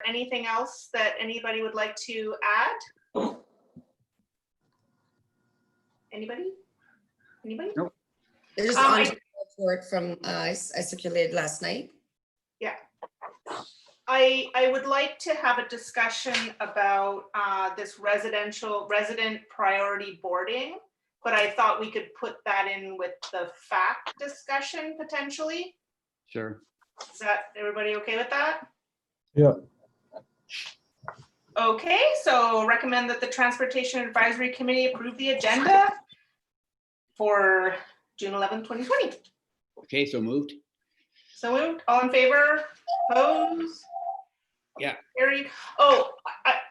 anything else that anybody would like to add? Anybody? Anybody? Nope. There's an report from I circulated last night. Yeah. I would like to have a discussion about this resident priority boarding, but I thought we could put that in with the fact discussion potentially. Sure. Is that everybody okay with that? Yeah. Okay, so recommend that the Transportation Advisory Committee approve the agenda for June 11th, 2020. Okay, so moved. So moved. All in favor? Opposed? Yeah. Carried. Oh,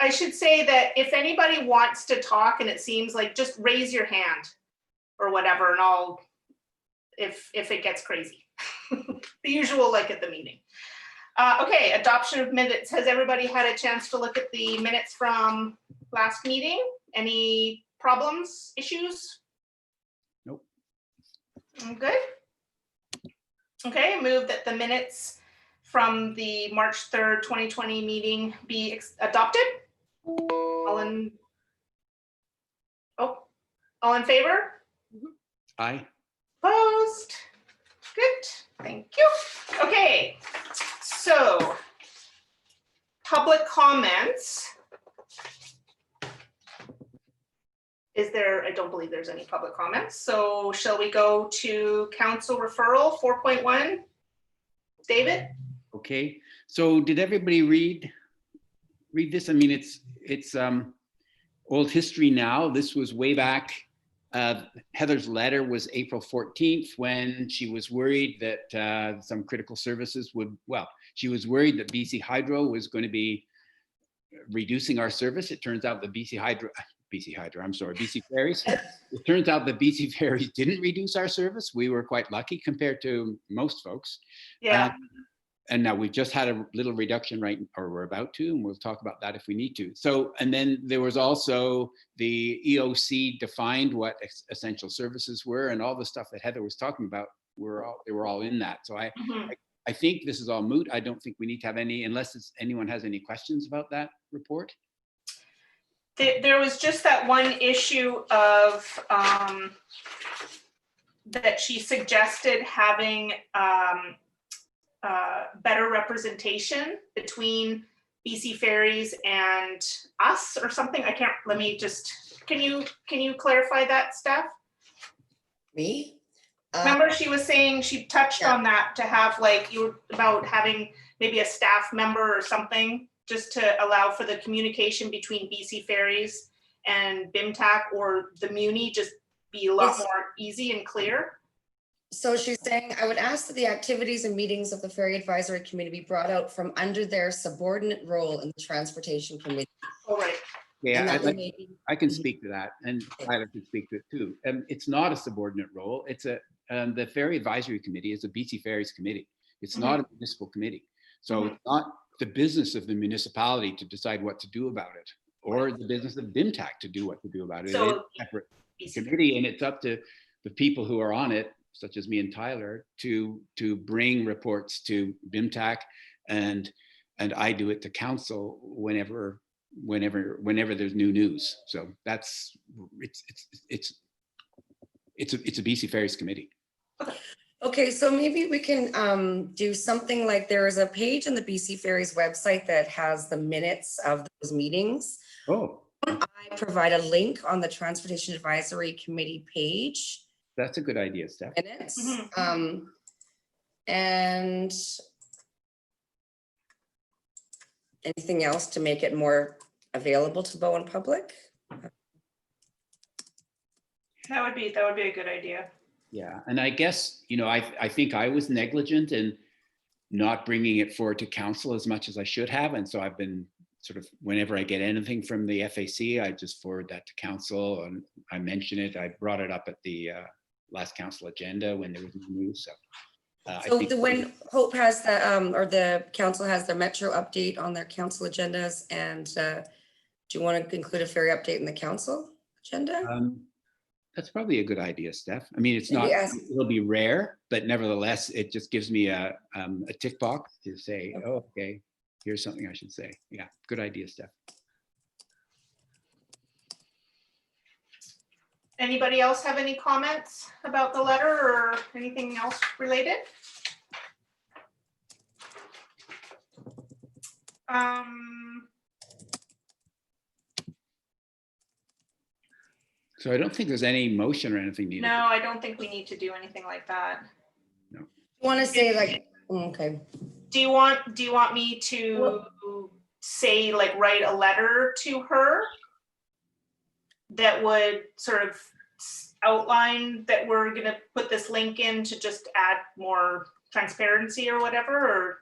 I should say that if anybody wants to talk and it seems like, just raise your hand or whatever, and I'll, if it gets crazy. The usual, like at the meeting. Okay, adoption of minutes. Has everybody had a chance to look at the minutes from last meeting? Any problems, issues? Nope. I'm good. Okay, I move that the minutes from the March 3rd, 2020 meeting be adopted. All in favor? Aye. Opposed? Good, thank you. Okay, so public comments. Is there, I don't believe there's any public comments. So shall we go to council referral 4.1? David? Okay, so did everybody read this? I mean, it's old history now. This was way back. Heather's letter was April 14th when she was worried that some critical services would, well, she was worried that BC Hydro was going to be reducing our service. It turns out the BC Ferries. It turns out the BC Ferries didn't reduce our service. We were quite lucky compared to most folks. Yeah. And now we've just had a little reduction, right? Or we're about to, and we'll talk about that if we need to. So, and then there was also the EOC defined what essential services were, and all the stuff that Heather was talking about, they were all in that. So I think this is all moot. I don't think we need to have any, unless anyone has any questions about that report. There was just that one issue of that she suggested having better representation between BC Ferries and us or something. I can't, let me just, can you clarify that, Steph? Me? Remember she was saying, she touched on that, to have like, you were about having maybe a staff member or something, just to allow for the communication between BC Ferries and BIMTAC or the Muni, just be a lot more easy and clear. So she's saying, I would ask that the activities and meetings of the Ferry Advisory Committee be brought out from under their subordinate role in the Transportation Committee. All right. Yeah, I can speak to that, and Tyler can speak to it too. It's not a subordinate role. It's the Ferry Advisory Committee is a BC Ferries committee. It's not a municipal committee. So it's not the business of the municipality to decide what to do about it, or the business of BIMTAC to do what to do about it. So it's a separate committee, and it's up to the people who are on it, such as me and Tyler, to bring reports to BIMTAC, and I do it to council whenever there's new news. So that's it's a BC Ferries committee. Okay, so maybe we can do something like, there is a page on the BC Ferries website that has the minutes of those meetings. Oh, I provide a link on the Transportation Advisory Committee page. that's a good idea, Steph. Minutes. And anything else to make it more available to Bowen public? That would be a good idea. Yeah, and I guess, you know, I think I was negligent in not bringing it forward to council as much as I should have. And so I've been sort of, whenever I get anything from the FAC, I just forward that to council, and I mention it. I brought it up at the last council agenda when there was no news. So, when Hope has the, or the council has their Metro update on their council agendas, and do you want to include a ferry update in the council agenda? That's probably a good idea, Steph. I mean, it's not, it'll be rare, but nevertheless, it just gives me a tick box to say, oh, okay, Here's something I should say. Yeah, good idea, Steph. Anybody else have any comments about the letter or anything else related? So I don't think there's any motion or anything needed. No, I don't think we need to do anything like that. You want to say like, okay. Do you want me to say, like, write a letter to her that would sort of outline that we're gonna put this link in to just add more transparency or whatever, or?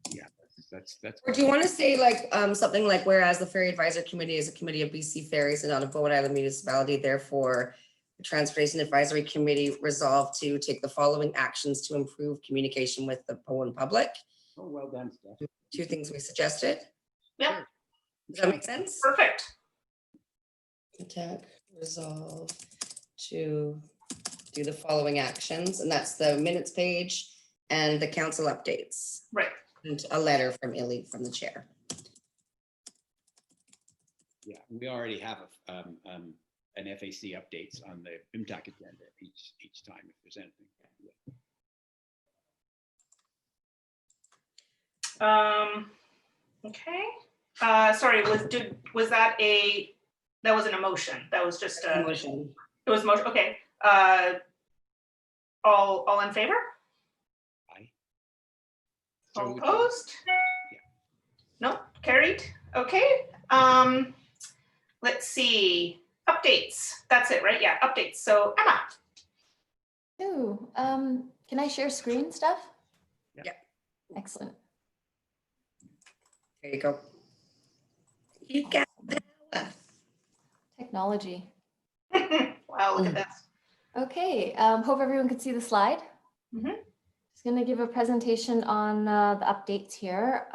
Yeah, that's. Or do you want to say like something like, whereas the Ferry Advisory Committee is a committee of BC Ferries and not a Bowen Island municipality, therefore the Transportation Advisory Committee resolved to take the following actions to improve communication with the Bowen public. Oh, well done, Steph. Two things we suggested. Yeah, Does that make sense? perfect. BIMTAC resolve to do the following actions, and that's the minutes page and the council updates. Right. And a letter from Illy, from the chair. Yeah, we already have an FAC updates on the BIMTAC agenda each time if there's anything. Okay. Sorry, was that wasn't a motion? That was just a Motion. It was motion. Okay. All in favor? Aye. All So- opposed? Yeah. No, carried. Okay. Let's see. Updates. That's it, right? Yeah, updates. So Emma. Ooh, can I share screen stuff? Yeah. Excellent. There you go. You got that. Technology. Wow, look at this. Okay, hope everyone can see the slide. Mhm. Just going to give a presentation on the updates here.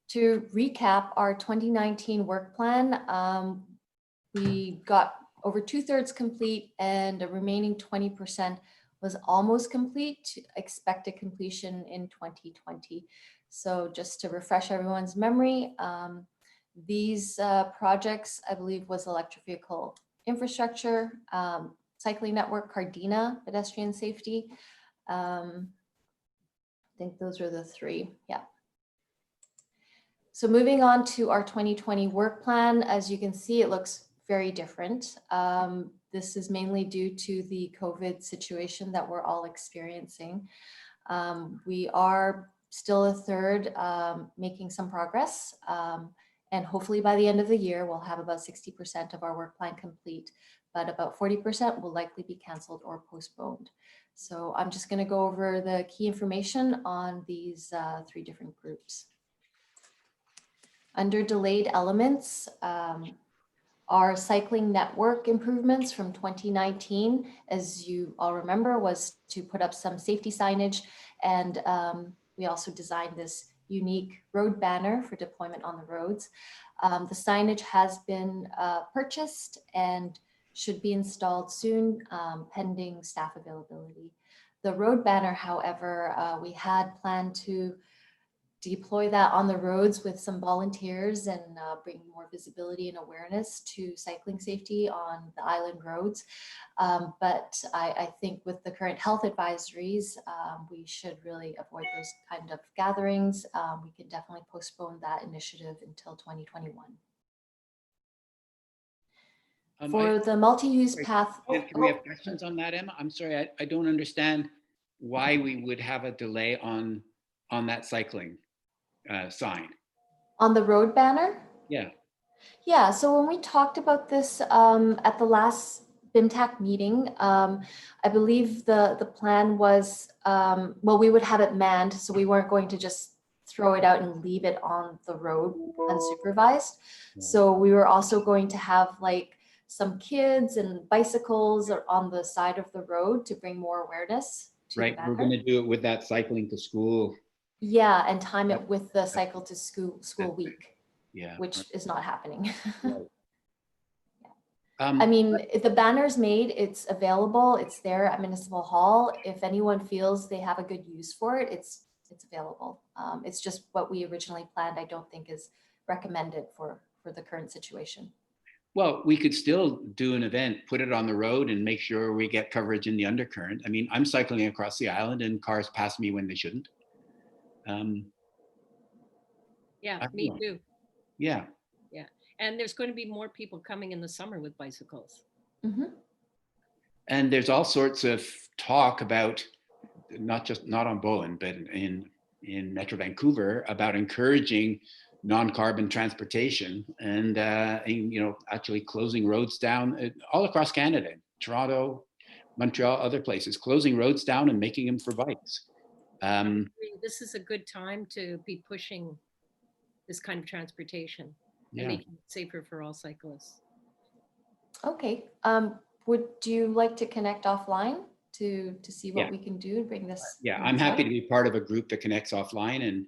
To recap our 2019 work plan, we got over 2/3 complete and a remaining 20% was almost complete, expected completion in 2020. So just to refresh everyone's memory, these projects, I believe, was electric vehicle infrastructure, cycling network, Cardina, pedestrian safety. I think those are the three, yeah. So moving on to our 2020 work plan, as you can see, it looks very different. This is mainly due to the COVID situation that we're all experiencing. We are still a third making some progress. And hopefully by the end of the year, we'll have about 60% of our work plan complete, but about 40% will likely be canceled or postponed. So I'm just going to go over the key information on these three different groups. Under delayed elements, our cycling network improvements from 2019, as you all remember, was to put up some safety signage, and we also designed this unique road banner for deployment on the roads. The signage has been purchased and should be installed soon, pending staff availability. The road banner, however, we had planned to deploy that on the roads with some volunteers and bring more visibility and awareness to cycling safety on the island roads. But I think with the current health advisories, we should really avoid those kind of gatherings. We can definitely postpone that initiative until 2021. For the multi-use path. Can we have questions on that, Emma? I'm sorry, I don't understand why we would have a delay on that cycling sign. On the road banner? Yeah. Yeah, so when we talked about this at the last BIMTAC meeting, I believe the plan was, well, we would have it manned, so we weren't going to just throw it out and leave it on the road unsupervised. So we were also going to have like some kids and bicycles on the side of the road to bring more awareness to Right, the we're banner. going to do it with that cycling to school. Yeah, and time it with the cycle to school week, Yeah. which is not happening. Right. I mean, if the banner's made, it's available, it's there at Municipal Hall. If anyone feels they have a good use for it, it's it's available. It's just what we originally planned, I don't think is recommended for the current situation. Well, we could still do an event, put it on the road and make sure we get coverage in the undercurrent. I mean, I'm cycling across the island and cars pass me when they shouldn't. Yeah, I don't me know. too. Yeah. Yeah. And there's going to be more people coming in the summer with bicycles. Mhm. And there's all sorts of talk about not on Bowen, but in Metro Vancouver about encouraging non-carbon transportation and actually closing roads down all across Canada, Toronto, Montreal, other places, closing roads down and making them for bikes. This is a good time to be pushing this kind of transportation Yeah. and making it safer for all cyclists. Okay, would you like to connect offline to see what Yeah. we can do and bring this? Yeah, bring I'm this happy out? to be part of a group that connects offline and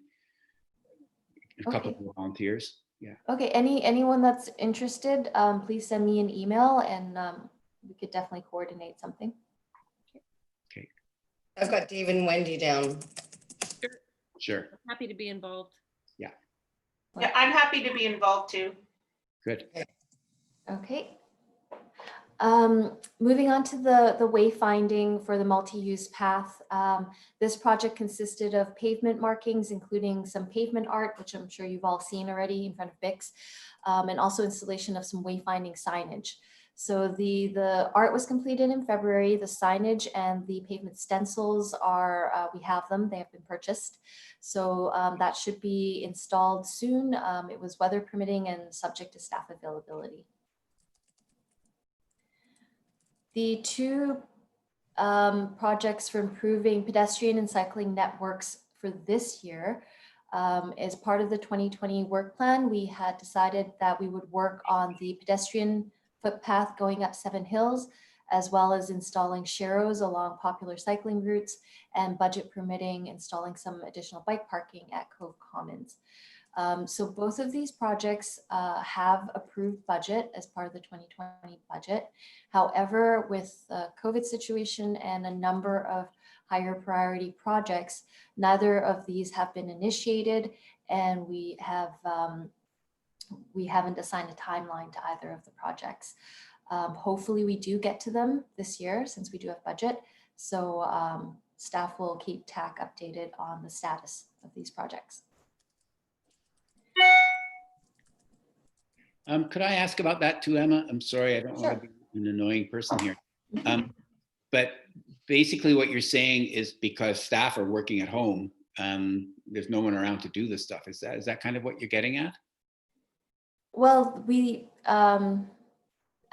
a couple Okay. of volunteers. Yeah. Okay, anyone that's interested, please send me an email and we could definitely coordinate something. I've got Dave and Wendy down. Sure. I'm happy to be involved. Yeah, I'm happy to be involved too. Good. Okay. Moving on to the wayfinding for the multi-use path. This project consisted of pavement markings, including some pavement art, which I'm sure you've all seen already in front of BICS, and also installation of some wayfinding signage. So the art was completed in February. The signage and the pavement stencils are, we have them, they have been purchased. So that should be installed soon. It was weather permitting and subject to staff availability. The two projects for improving pedestrian and cycling networks for this year, as part of the 2020 work plan, we had decided that we would work on the pedestrian footpath going up Seven Hills, as well as installing sharrows along popular cycling routes and budget permitting, installing some additional bike parking at Cove Commons. So both of these projects have approved budget as part of the 2020 budget. However, with the COVID situation and a number of higher priority projects, neither of these have been initiated, and we haven't assigned a timeline to either of the projects. Hopefully we do get to them this year since we do have budget. So staff will keep TAC updated on the status of these projects. Could I ask about that too, Emma? I'm sorry, I don't want to be an annoying person here. But basically what you're saying is because staff are working at home, there's no one around to do this stuff. Is that kind of what you're getting at? Well, we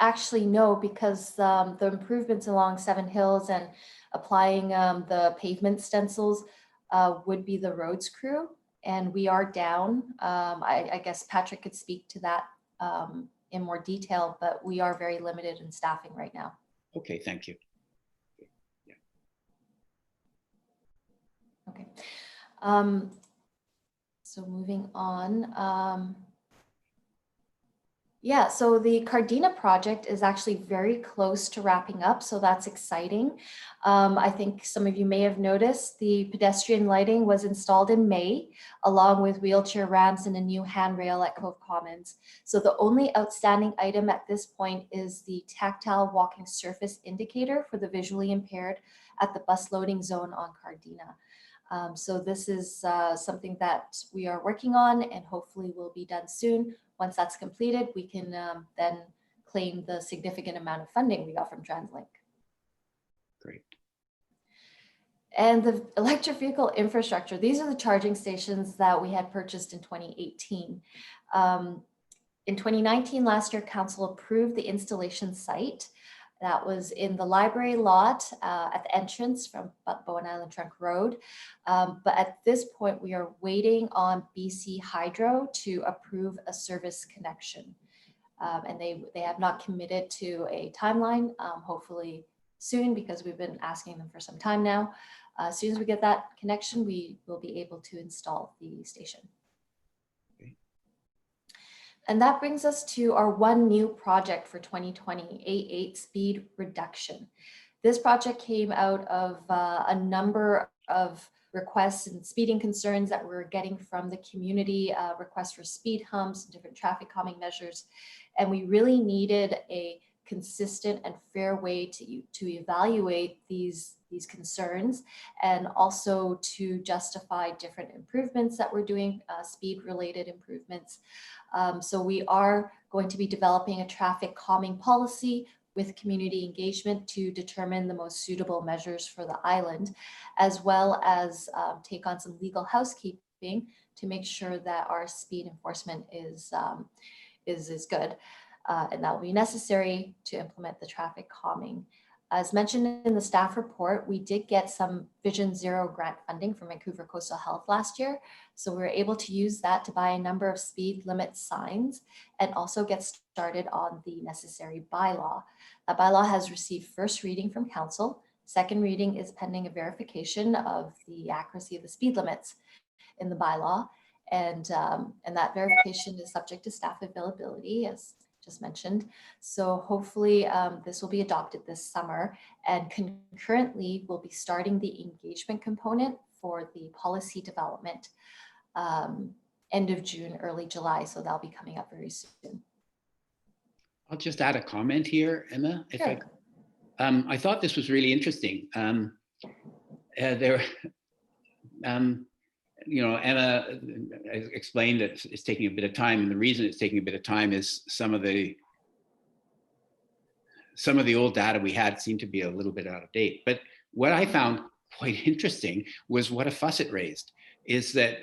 actually no, because the improvements along Seven Hills and applying the pavement stencils would be the roads crew, and we are down. I guess Patrick could speak to that in more detail, but we are very limited in staffing right now. Okay, thank you. Yeah. Okay. So moving on. Yeah, so the Cardina project is actually very close to wrapping up, so that's exciting. I think some of you may have noticed the pedestrian lighting was installed in May, along with wheelchair ramps and a new handrail at Cove Commons. So the only outstanding item at this point is the tactile walking surface indicator for the visually impaired at the bus loading zone on Cardina. So this is something that we are working on and hopefully will be done soon. Once that's completed, we can then claim the significant amount of funding we got from TransLink. Great. And the electric vehicle infrastructure, these are the charging stations that we had purchased in 2018. In 2019, last year, council approved the installation site. That was in the library lot at the entrance from Bowen Island Trunk Road. But at this point, we are waiting on BC Hydro to approve a service connection. And they have not committed to a timeline, hopefully soon, because we've been asking them for some time now. As soon as we get that connection, we will be able to install the station. And that brings us to our one new project for 2020, A8 speed reduction. This project came out of a number of requests and speeding concerns that we're getting from the community, requests for speed humps and different traffic calming measures. And we really needed a consistent and fair way to evaluate these concerns, and also to justify different improvements that we're doing, speed related improvements. So we are going to be developing a traffic calming policy with community engagement to determine the most suitable measures for the island, as well as take on some legal housekeeping to make sure that our speed enforcement is good. And that will be necessary to implement the traffic calming. As mentioned in the staff report, we did get some Vision Zero grant funding from Vancouver Coastal Health last year. So we were able to use that to buy a number of speed limit signs and also get started on the necessary bylaw. That bylaw has received first reading from council. Second reading is pending a verification of the accuracy of the speed limits in the bylaw. And that verification is subject to staff availability, as just mentioned. So hopefully this will be adopted this summer, and concurrently we'll be starting the engagement component for the policy development end of June, early July. So that'll be coming up very soon. I'll just add a comment here, Emma. If Sure. I thought this was really interesting. You know, Emma explained that it's taking a bit of time, and the reason it's taking a bit of time is some of the old data we had seemed to be a little bit out of date. But what I found quite interesting was what a fuss it raised. Is that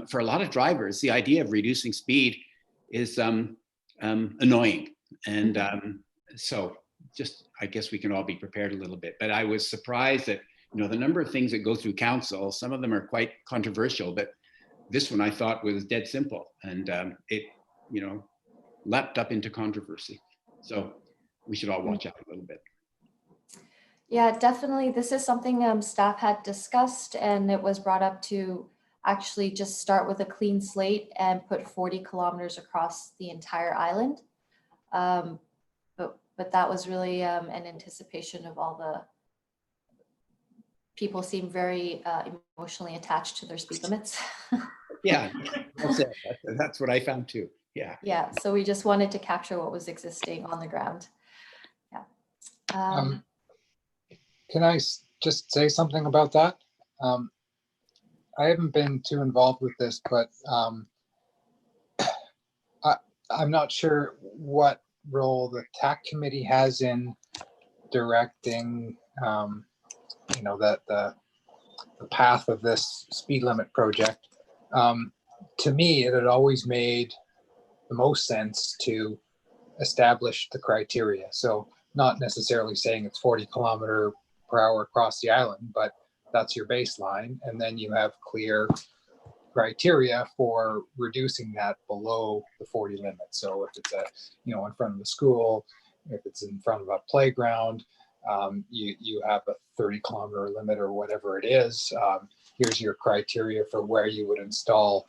for a lot of drivers, the idea of reducing speed is annoying, and so just I guess we can all be prepared a little bit. But I was surprised that, you know, the number of things that go through council, some of them are quite controversial, but this one I thought was dead simple, and it, you know, leapt up into controversy. So we should all watch out a little bit. Yeah, definitely. This is something staff had discussed, and it was brought up to actually just start with a clean slate and put 40 kilometers across the entire island. But that was really an anticipation of all the people seem very emotionally attached to their speed limits. Yeah, that's it. That's what I found too. Yeah. Yeah, so we just wanted to capture what was existing on the ground. Yeah. Can I just say something about that? I haven't been too involved with this, but I'm not sure what role the TAC committee has in directing, you know, the path of this speed limit project. To me, it had always made the most sense to establish the criteria. So not necessarily saying it's 40 kilometer per hour across the island, but that's your baseline. And then you have clear criteria for reducing that below the 40 limit. So if it's you know, in front of the school, if it's in front of a playground, you have a 30 kilometer limit or whatever it is. Here's your criteria for where you would install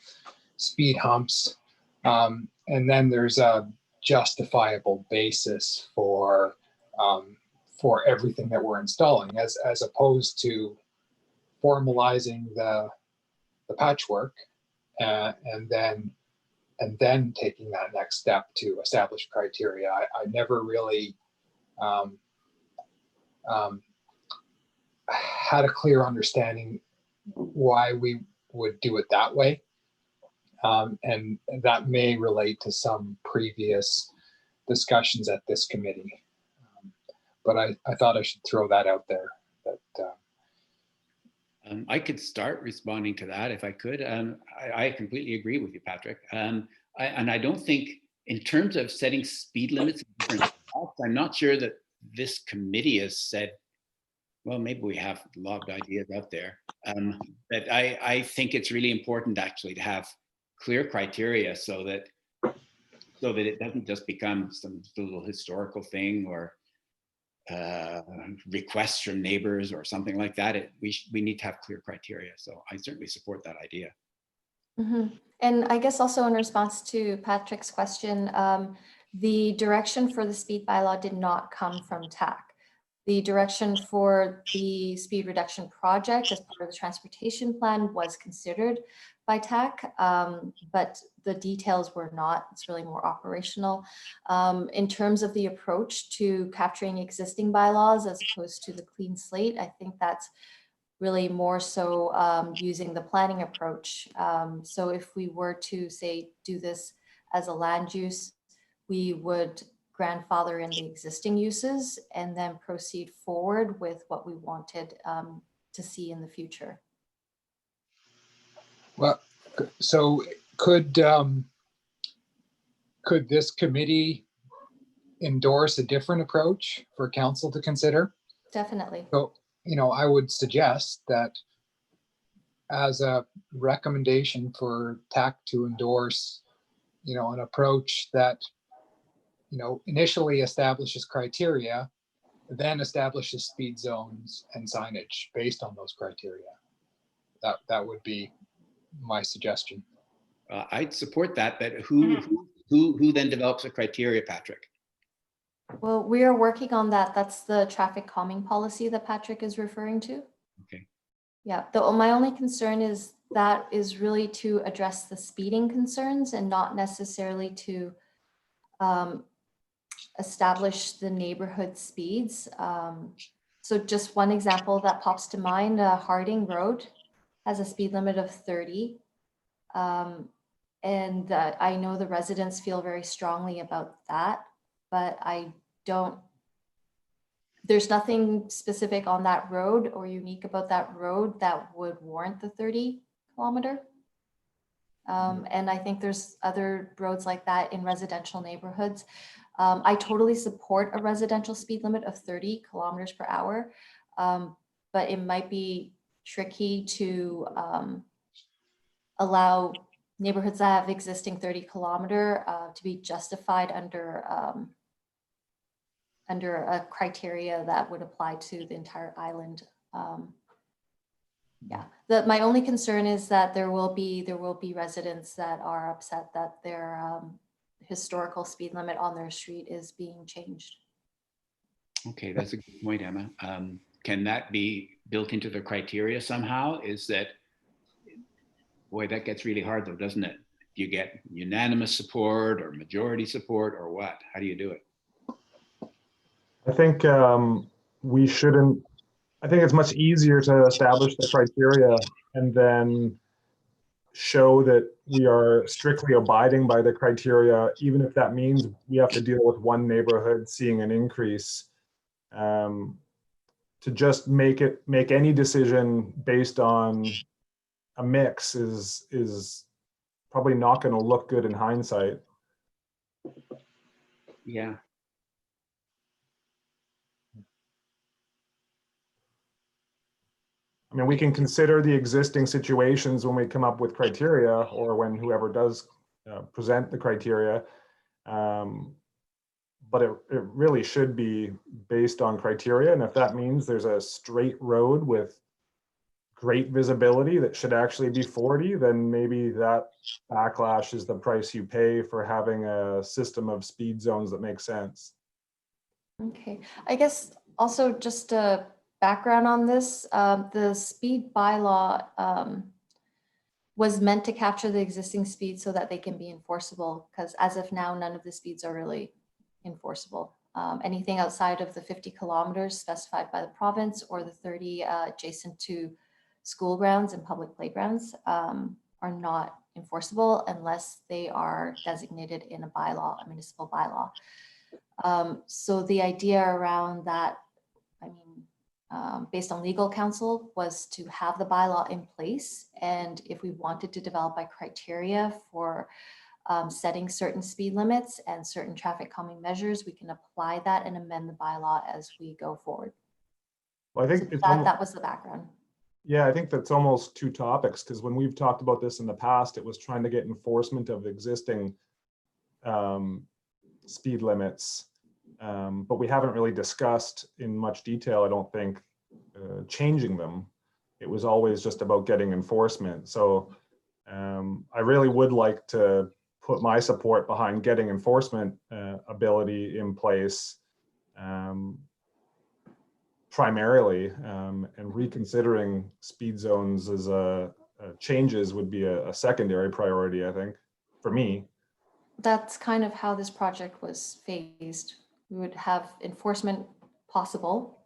speed humps. And then there's a justifiable basis for everything that we're installing, as opposed to formalizing the patchwork and then taking that next step to establish criteria. I never really had a clear understanding why we would do it that way. And that may relate to some previous discussions at this committee. But I thought I should throw that out there. That, I could start responding to that if I could. I completely agree with you, Patrick. And I don't think, in terms of setting speed limits, I'm not sure that this committee has said, well, maybe we have a lot of ideas out there. But I think it's really important actually to have clear criteria so that it doesn't just become some little historical thing or requests from neighbors or something like that. We need to have clear criteria. So I certainly support that idea. Mm-hmm. And I guess also in response to Patrick's question, the direction for the speed bylaw did not come from TAC. The direction for the speed reduction project as part of the transportation plan was considered by TAC, but the details were not. It's really more operational. In terms of the approach to capturing existing bylaws as opposed to the clean slate, I think that's really more so using the planning approach. So if we were to say do this as a land use, we would grandfather in the existing uses and then proceed forward with what we wanted to see in the future. Well, so could this committee endorse a different approach for council to consider? Definitely. So, I would suggest that as a recommendation for TAC to endorse, an approach that, initially establishes criteria, then establishes speed zones and signage based on those criteria. That would be my suggestion. I'd support that, but who then develops a criteria, Patrick? Well, we are working on that. That's the traffic calming policy that Patrick is referring to. Okay. Yeah, my only concern is that is really to address the speeding concerns and not necessarily to establish the neighborhood speeds. So just one example that pops to mind, Harding Road has a speed limit of 30. And I know the residents feel very strongly about that, but there's nothing specific on that road or unique about that road that would warrant the 30 kilometer. And I think there's other roads like that in residential neighborhoods. I totally support a residential speed limit of 30 kilometers per hour, but it might be tricky to allow neighborhoods that have existing 30 kilometer to be justified under a criteria that would apply to the entire island. Yeah, my only concern is that there will be residents that are upset that their historical speed limit on their street is being changed. Okay, that's a good point, Emma. Can that be built into the criteria somehow? Is that, boy, that gets really hard though, doesn't it? Do you get unanimous support or majority support or what? How do you do it? I think we shouldn't, I think it's much easier to establish the criteria and then show that we are strictly abiding by the criteria, even if that means we have to deal with one neighborhood seeing an increase. To just make any decision based on a mix is probably not going to look good in hindsight. Yeah. I mean, we can consider the existing situations when we come up with criteria or when whoever does present the criteria. But it really should be based on criteria. And if that means there's a straight road with great visibility that should actually be 40, then maybe that backlash is the price you pay for having a system of speed zones that makes sense. Okay, I guess also just a background on this, the speed bylaw was meant to capture the existing speed so that they can be enforceable, because as of now, none of the speeds are really enforceable. Anything outside of the 50 kilometers specified by the province or the 30 adjacent to school grounds and public playgrounds are not enforceable unless they are designated in a bylaw, a municipal bylaw. So the idea around that, I mean, based on legal counsel, was to have the bylaw in place. And if we wanted to develop a criteria for setting certain speed limits and certain traffic calming measures, we can apply that and amend the bylaw as we go forward. Well, I think So that was the background. Yeah, I think that's almost two topics, because when we've talked about this in the past, it was trying to get enforcement of existing speed limits. But we haven't really discussed in much detail, I don't think, changing them. It was always just about getting enforcement. So I really would like to put my support behind getting enforcement ability in place. primarily, and reconsidering speed zones as changes would be a secondary priority, I think, for me. That's kind of how this project was phased. We would have enforcement possible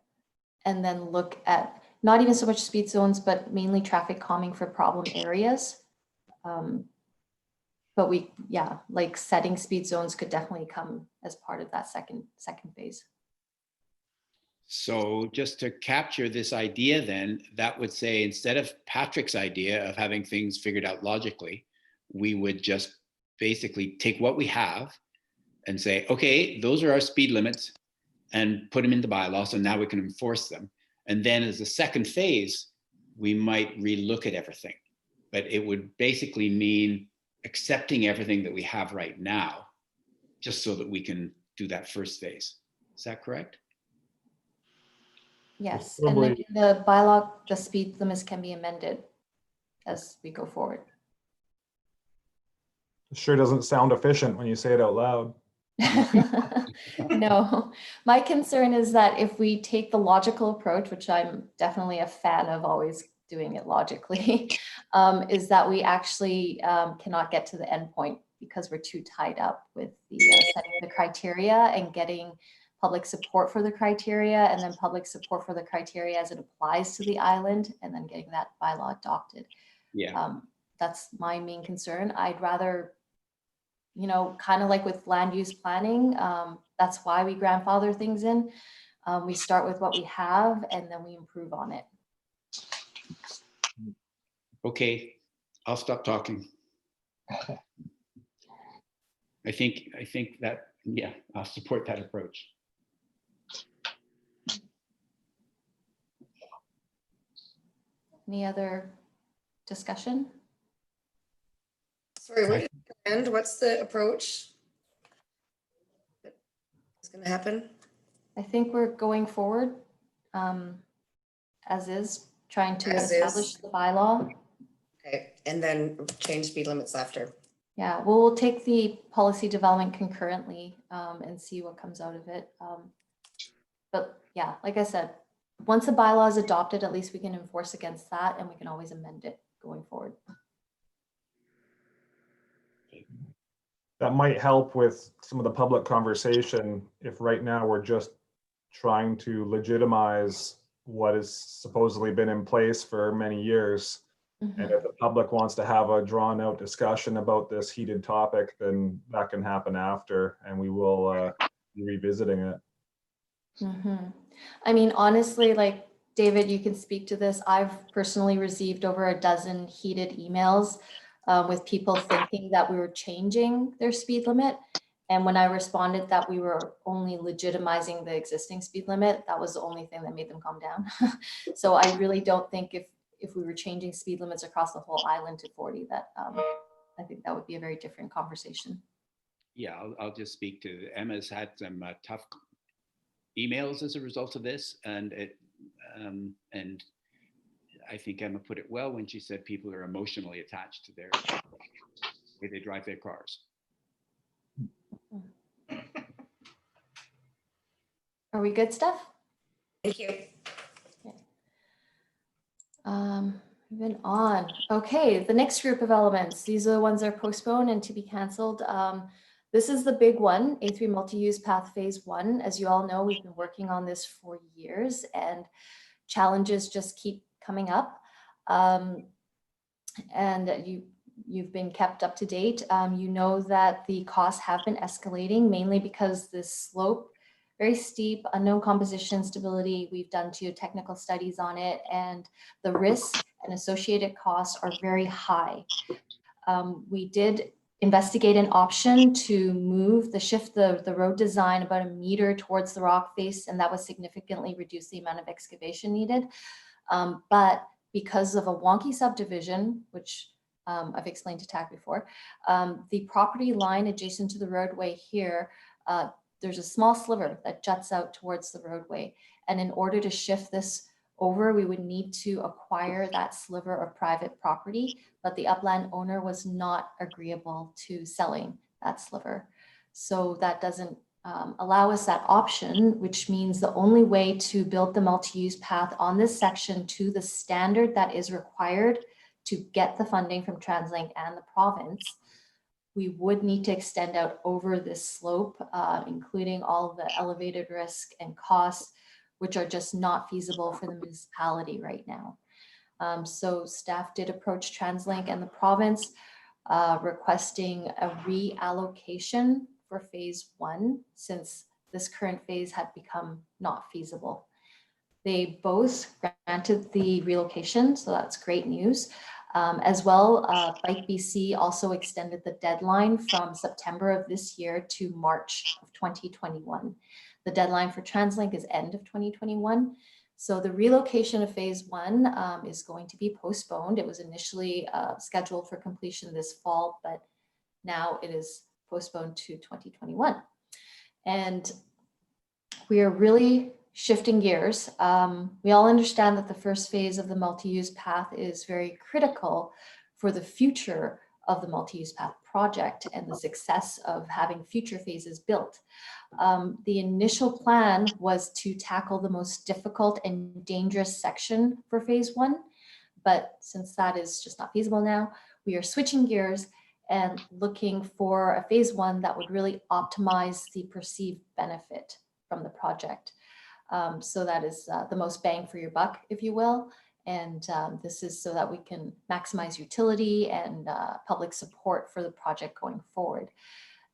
and then look at not even so much speed zones, but mainly traffic calming for problem areas. But we, yeah, like setting speed zones could definitely come as part of that second phase. So just to capture this idea then, that would say instead of Patrick's idea of having things figured out logically, we would just basically take what we have and say, okay, those are our speed limits, and put them in the bylaw, so now we can enforce them. And then as a second phase, we might relook at everything. But it would basically mean accepting everything that we have right now, just so that we can do that first phase. Is that correct? Yes, Probably- and then the bylaw, the speed limits can be amended as we go forward. It sure doesn't sound efficient when you say it out loud. No, my concern is that if we take the logical approach, which I'm definitely a fan of always doing it logically, is that we actually cannot get to the end point because we're too tied up with the setting the criteria and getting public support for the criteria, and then public support for the criteria as it applies to the island, and then getting that bylaw adopted. Yeah. That's my main concern. I'd rather, you know, kind of like with land use planning, that's why we grandfather things in. We start with what we have and then we improve on it. Okay, I'll stop talking. I think that, yeah, I'll support that approach. Any other discussion? Sorry, where did it end? What's the approach? What's going to happen? I think we're going forward as is, trying to As establish is. the bylaw. Okay, and then change speed limits after. Yeah, well, we'll take the policy development concurrently and see what comes out of it. But yeah, like I said, once the bylaw is adopted, at least we can enforce against that and we can always amend it going forward. That might help with some of the public conversation if right now we're just trying to legitimize what has supposedly been in place for many years. And if the public wants to have a drawn out discussion about this heated topic, then that can happen after, and we will be revisiting it. I mean, honestly, like David, you can speak to this. I've personally received over a dozen heated emails with people thinking that we were changing their speed limit. And when I responded that we were only legitimizing the existing speed limit, that was the only thing that made them calm down. So I really don't think if we were changing speed limits across the whole island to 40, that I think that would be a very different conversation. Yeah, I'll just speak to Emma's had some tough emails as a result of this, and and I think Emma put it well when she said people are emotionally attached to their way they drive their cars. Are we good, Steph? Thank you. Moving on. Okay, the next group of elements. These are the ones that are postponed and to be canceled. This is the big one, A3 multi-use path phase 1. As you all know, we've been working on this for years and challenges just keep coming up. And you've been kept up to date. You know that the costs have been escalating, mainly because this slope, very steep, unknown composition stability. We've done geotechnical studies on it, and the risks and associated costs are very high. We did investigate an option to shift the road design about 1 meter towards the rock face, and that would significantly reduce the amount of excavation needed. But because of a wonky subdivision, which I've explained to TAC before, the property line adjacent to the roadway here, there's a small sliver that juts out towards the roadway. And in order to shift this over, we would need to acquire that sliver of private property, but the upland owner was not agreeable to selling that sliver. So that doesn't allow us that option, which means the only way to build the multi-use path on this section to the standard that is required to get the funding from TransLink and the province, we would need to extend out over this slope, including all the elevated risk and costs, which are just not feasible for the municipality right now. So staff did approach TransLink and the province requesting a reallocation for phase 1, since this current phase had become not feasible. They both granted the relocation, so that's great news. As well, Bike BC also extended the deadline from September of this year to March of 2021. The deadline for TransLink is end of 2021. So the relocation of phase 1 is going to be postponed. It was initially scheduled for completion this fall, but now it is postponed to 2021. And we are really shifting gears. We all understand that the first phase of the multi-use path is very critical for the future of the multi-use path project and the success of having future phases built. The initial plan was to tackle the most difficult and dangerous section for phase 1, but since that is just not feasible now, we are switching gears and looking for a phase 1 that would really optimize the perceived benefit from the project. So that is the most bang for your buck, if you will. And this is so that we can maximize utility and public support for the project going forward.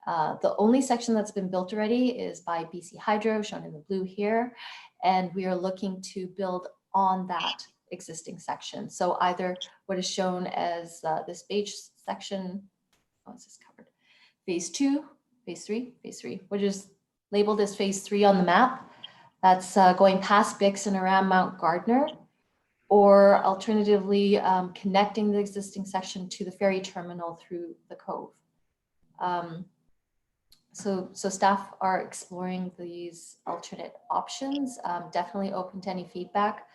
The only section that's been built already is by BC Hydro, shown in the blue here. And we are looking to build on that existing section. So either what is shown as this beige section, oh, is this covered? Phase 2, phase 3, which is labeled as phase 3 on the map. That's going past Bix and around Mount Gardner, or alternatively connecting the existing section to the ferry terminal through the cove. So staff are exploring these alternate options. Definitely open to any feedback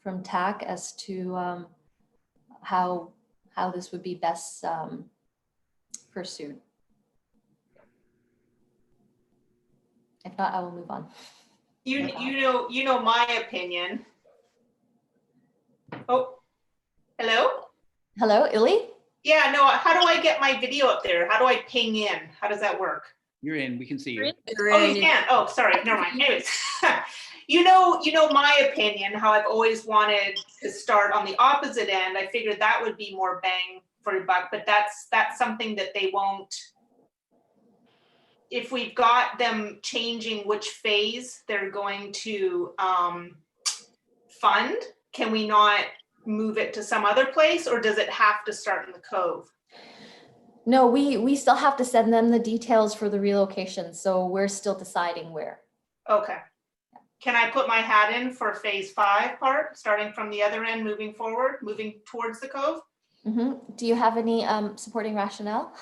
from TAC as to how this would be best pursued. If not, I will move on. You know my opinion. Oh, hello? Hello, Illy? Yeah, no, how do I get my video up there? How do I ping in? How does that work? You're in, we can see you. Oh, you can. Oh, sorry, never mind. Anyways, you know my opinion, how I've always wanted to start on the opposite end. I figured that would be more bang for your buck, but that's something that they won't. If we've got them changing which phase they're going to fund, can we not move it to some other place, or does it have to start in the cove? No, we still have to send them the details for the relocation, so we're still deciding where. Okay. Can I put my hat in for phase 5 part, starting from the other end, moving forward, moving towards the cove? Mm-hmm. Do you have any supporting rationale?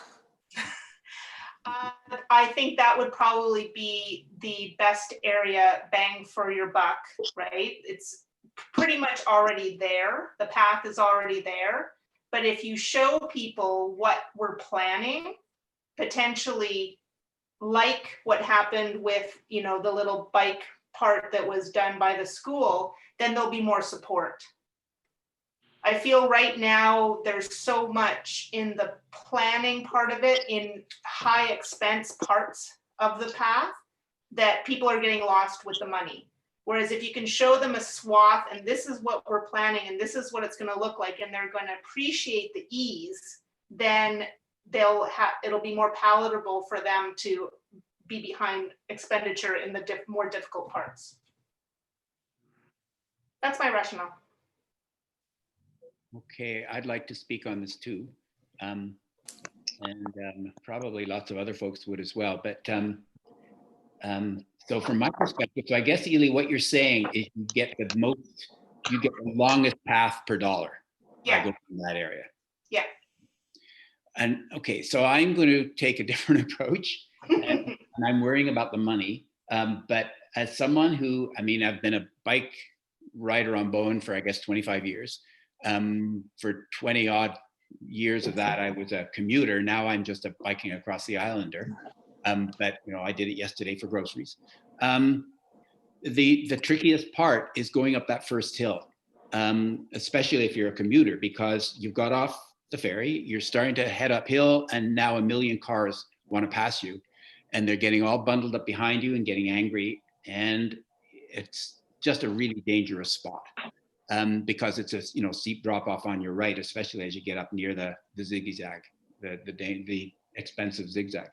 I think that would probably be the best area bang for your buck, right? It's pretty much already there. The path is already there. But if you show people what we're planning, potentially like what happened with, the little bike part that was done by the school, then there'll be more support. I feel right now there's so much in the planning part of it, in high expense parts of the path, that people are getting lost with the money. Whereas if you can show them a swath and this is what we're planning and this is what it's going to look like, and they're going to appreciate the ease, then it'll be more palatable for them to be behind expenditure in the more difficult parts. That's my rationale. Okay, I'd like to speak on this too. And probably lots of other folks would as well. But so from my perspective, so I guess, Ely, what you're saying is you get the longest path per dollar. Yeah. By going in that area. Yeah. And okay, so I'm going to take a different approach, and I'm worrying about the money. But as someone who, I've been a bike rider on Bowen for, I guess, 25 years. For 20 odd years of that, I was a commuter. Now I'm just biking across the Islander. But I did it yesterday for groceries. The trickiest part is going up that first hill, especially if you're a commuter, because you've got off the ferry, you're starting to head uphill, and now a million cars want to pass you, and they're getting all bundled up behind you and getting angry, and it's just a really dangerous spot. Because it's a steep drop off on your right, especially as you get up near the zigzag, the expensive zigzag.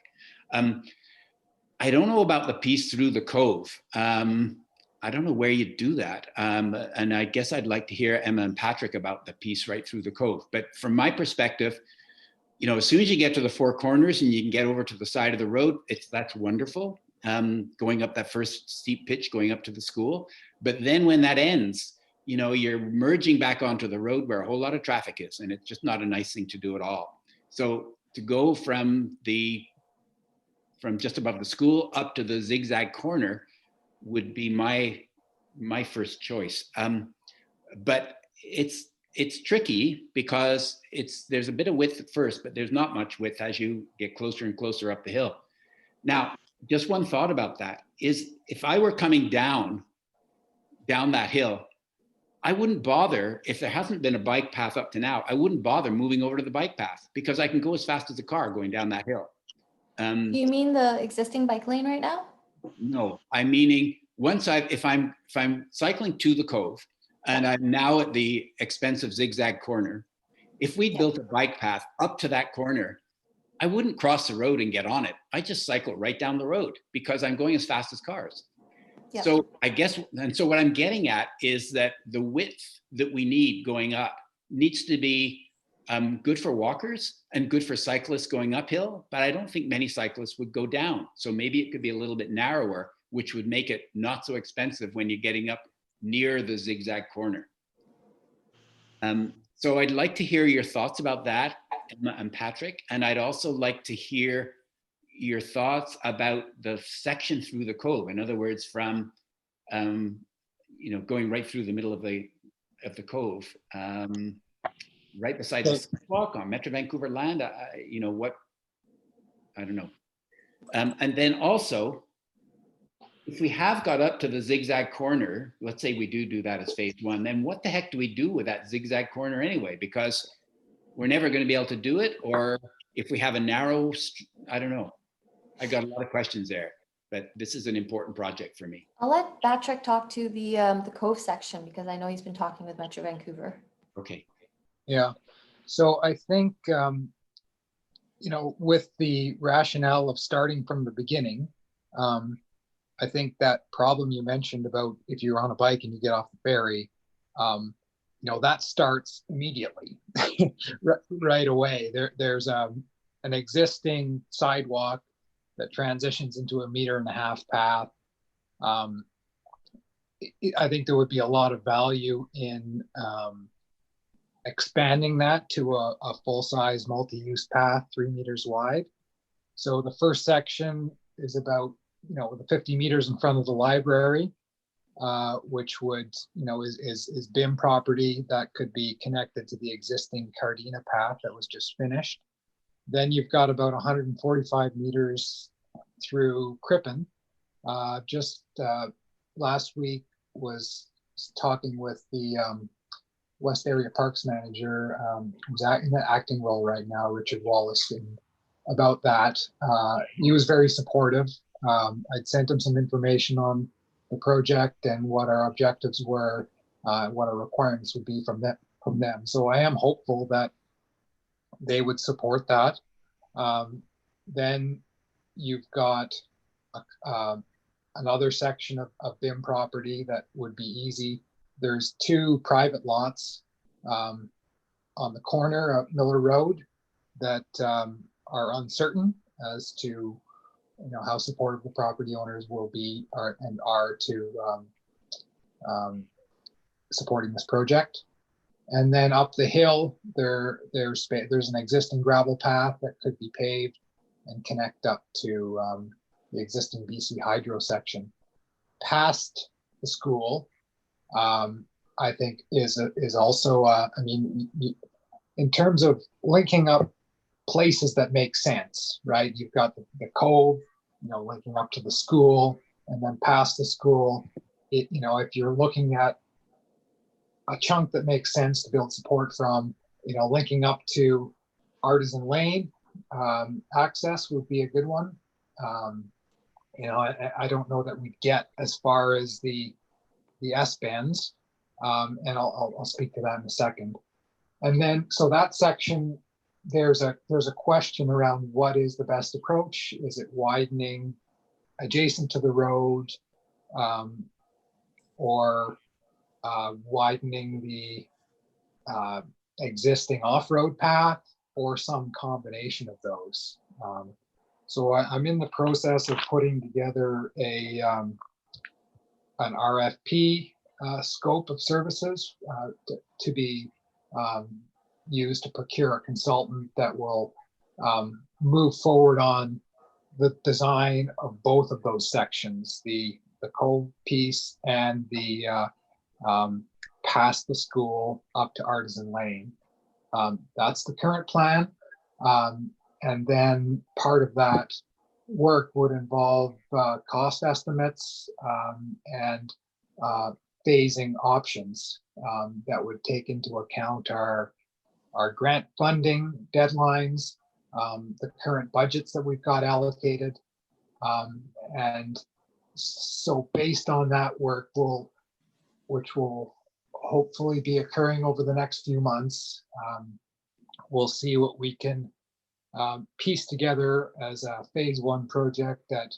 I don't know about the piece through the cove. I don't know where you do that. And I guess I'd like to hear Emma and Patrick about the piece right through the cove. But from my perspective, as soon as you get to the four corners and you can get over to the side of the road, that's wonderful. Going up that first steep pitch, going up to the school. But then when that ends, you're merging back onto the road where a whole lot of traffic is, and it's just not a nice thing to do at all. So to go from just above the school up to the zigzag corner would be my first choice. But it's tricky because there's a bit of width at first, but there's not much width as you get closer and closer up the hill. Now, just one thought about that is, if I were coming down that hill, I wouldn't bother, if there hasn't been a bike path up to now, I wouldn't bother moving over to the bike path, because I can go as fast as a car going down that hill. Do you mean the existing bike lane right now? No, I'm meaning if I'm cycling to the cove and I'm now at the expensive zigzag corner, if we built a bike path up to that corner, I wouldn't cross the road and get on it. I just cycle right down the road because I'm going as fast as cars. Yep. So I guess, and so what I'm getting at is that the width that we need going up needs to be good for walkers and good for cyclists going uphill, but I don't think many cyclists would go down. So maybe it could be a little bit narrower, which would make it not so expensive when you're getting up near the zigzag corner. So I'd like to hear your thoughts about that, Emma and Patrick, and I'd also like to hear your thoughts about the section through the cove. In other words, from going right through the middle of the cove, right beside the sidewalk on Metro Vancouver land. I don't know. And then also, if we have got up to the zigzag corner, let's say we do that as phase one, then what the heck do we do with that zigzag corner anyway? Because we're never going to be able to do it. Or if we have a narrow, I don't know. I got a lot of questions there, but this is an important project for me. I'll let Patrick talk to the Cove section, because I know he's been talking with Metro Vancouver. Okay. Yeah. So I think, with the rationale of starting from the beginning, I think that problem you mentioned about if you're on a bike and you get off the ferry, that starts immediately, right away. There's an existing sidewalk that transitions into 1.5 meter path. I think there would be a lot of value in expanding that to a full-size multi-use path, 3 meters wide. So the first section is about, the 50 meters in front of the library, which would, is BIM property that could be connected to the existing Cardina path that was just finished. Then you've got about 145 meters through Crippen. Just last week was talking with the West Area Parks Manager, who's in the acting role right now, Richard Wallace, about that. He was very supportive. I'd sent him some information on the project and what our objectives were, what our requirements would be from them. So I am hopeful that they would support that. Then you've got another section of BIM property that would be easy. There's 2 private lots on the corner of Miller Road that are uncertain as to how supportive the property owners will be are to supporting this project. And then up the hill, there's an existing gravel path that could be paved and connect up to the existing BC Hydro section. Past the school, I think is also, in terms of linking up places that make sense, right? You've got the cove, linking up to the school and then past the school. If you're looking at a chunk that makes sense to build support from, linking up to Artisan Lane, access would be a good one. I don't know that we'd get as far as the S-bends, and I'll speak to that in a second. And then, so that section, there's a question around what is the best approach. Is it widening adjacent to the road, or widening the existing off-road path, or some combination of those? So I'm in the process of putting together an RFP scope of services to be used to procure a consultant that will move forward on the design of both of those sections, the cove piece and the past the school up to Artisan Lane. That's the current plan. And then part of that work would involve cost estimates and phasing options that would take into account our grant funding deadlines, the current budgets that we've got allocated. And so based on that work, which will hopefully be occurring over the next few months, we'll see what we can piece together as a phase one project that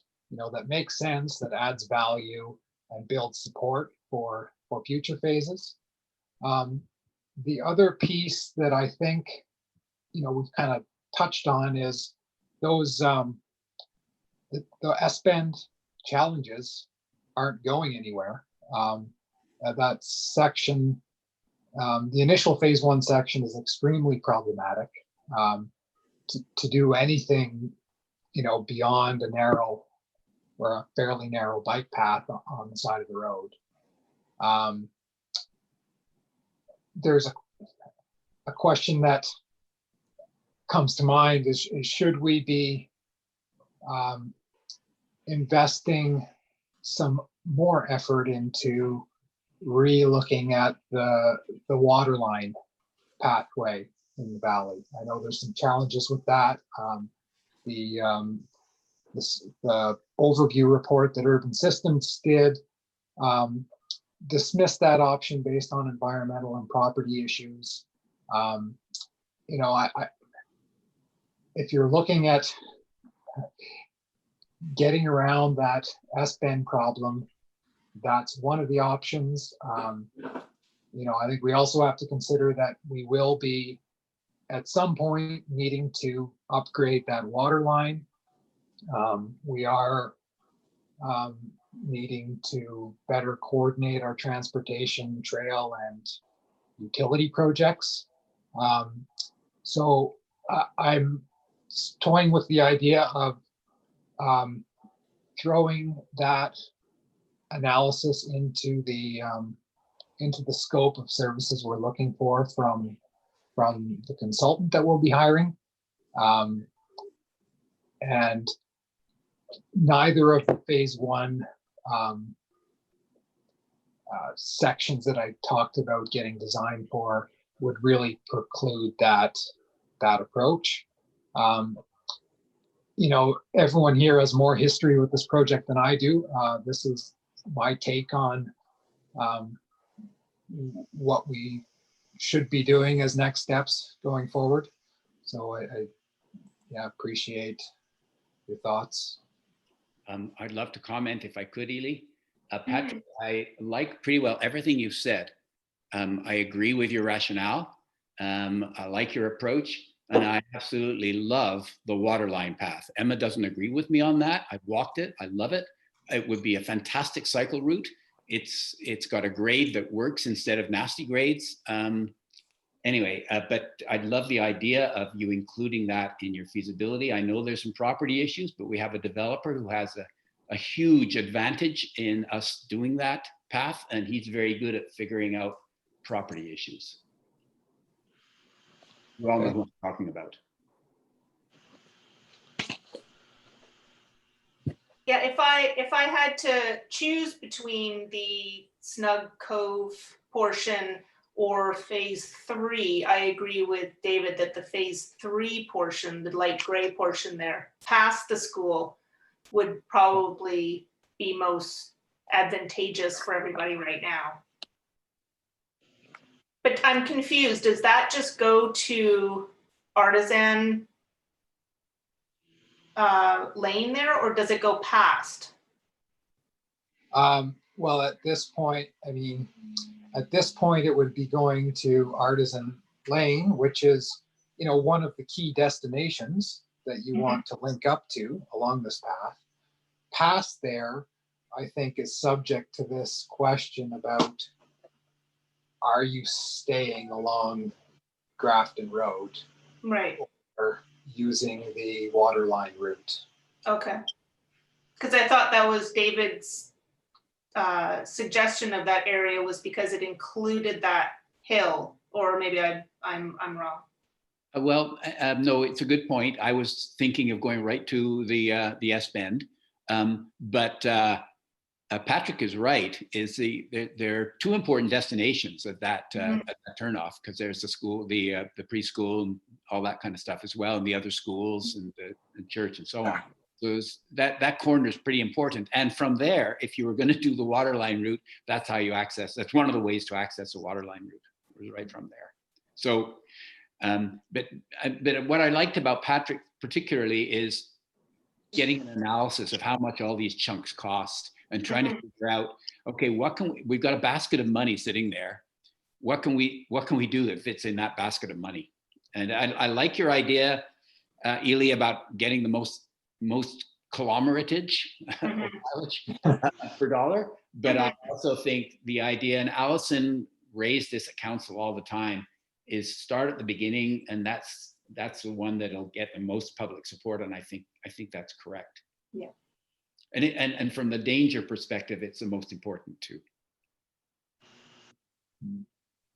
that makes sense, that adds value and builds support for future phases. The other piece that I think we've kind of touched on is those the S-bend challenges aren't going anywhere. That section, the initial phase one section, is extremely problematic. To do anything, beyond a narrow or a fairly narrow bike path on the side of the road. There's a question that comes to mind is should we be investing some more effort into re-looking at the waterline pathway in the valley? I know there's some challenges with that. The overview report that Urban Systems did dismissed that option based on environmental and property issues. If you're looking at getting around that S-bend problem, that's one of the options. I think we also have to consider that we will be at some point needing to upgrade that water line. We are needing to better coordinate our transportation, trail, and utility projects. So I'm toying with the idea of throwing that analysis into the scope of services we're looking for from the consultant that we'll be hiring. And neither of the phase one sections that I talked about getting designed for would really preclude that approach. Everyone here has more history with this project than I do. This is my take on what we should be doing as next steps going forward. So I appreciate your thoughts. I'd love to comment if I could, Ely. Patrick, I like pretty well everything you said. I agree with your rationale. I like your approach, and I absolutely love the waterline path. Emma doesn't agree with me on that. I've walked it. I love it. It would be a fantastic cycle route. It's got a grade that works instead of nasty grades. Anyway, but I'd love the idea of you including that in your feasibility. I know there's some property issues, but we have a developer who has a huge advantage in us doing that path, and he's very good at figuring out property issues. You all know who I'm talking about. Yeah, if I had to choose between the Snug Cove portion or phase 3, I agree with David that the phase 3 portion, the light gray portion there, past the school, would probably be most advantageous for everybody right now. But I'm confused. Does that just go to Artisan lane there, or does it go past? Well, at this point, I mean, at this point, it would be going to Artisan Lane, which is, you know, one of the key destinations that you want to link up to along this path. Past there, I think, is subject to this question about, are you staying along Grafton Road Right. or using the waterline route? Okay. Because I thought that was David's suggestion of that area was because it included that hill, or maybe I'm wrong. Well, no, it's a good point. I was thinking of going right to the S Bend, but Patrick is right. There are two important destinations at that turnoff, because there's the school, the preschool, and all that kind of stuff as well, and the other schools and the church and so on. So that corner is pretty important. And from there, if you were going to do the waterline route, that's how you access. That's one of the ways to access the waterline route, was right from there. So, but what I liked about Patrick particularly is getting an analysis of how much all these chunks cost and trying to figure out, okay, we've got a basket of money sitting there. What can we do that fits in that basket of money? And I like your idea, Ely, about getting the most kilometerage or mileage per dollar. But I also think the idea, and Allison raised this at council all the time, is start at the beginning, and that's the one that'll get the most public support. And I think that's correct. Yeah. And from the danger perspective, it's the most important too.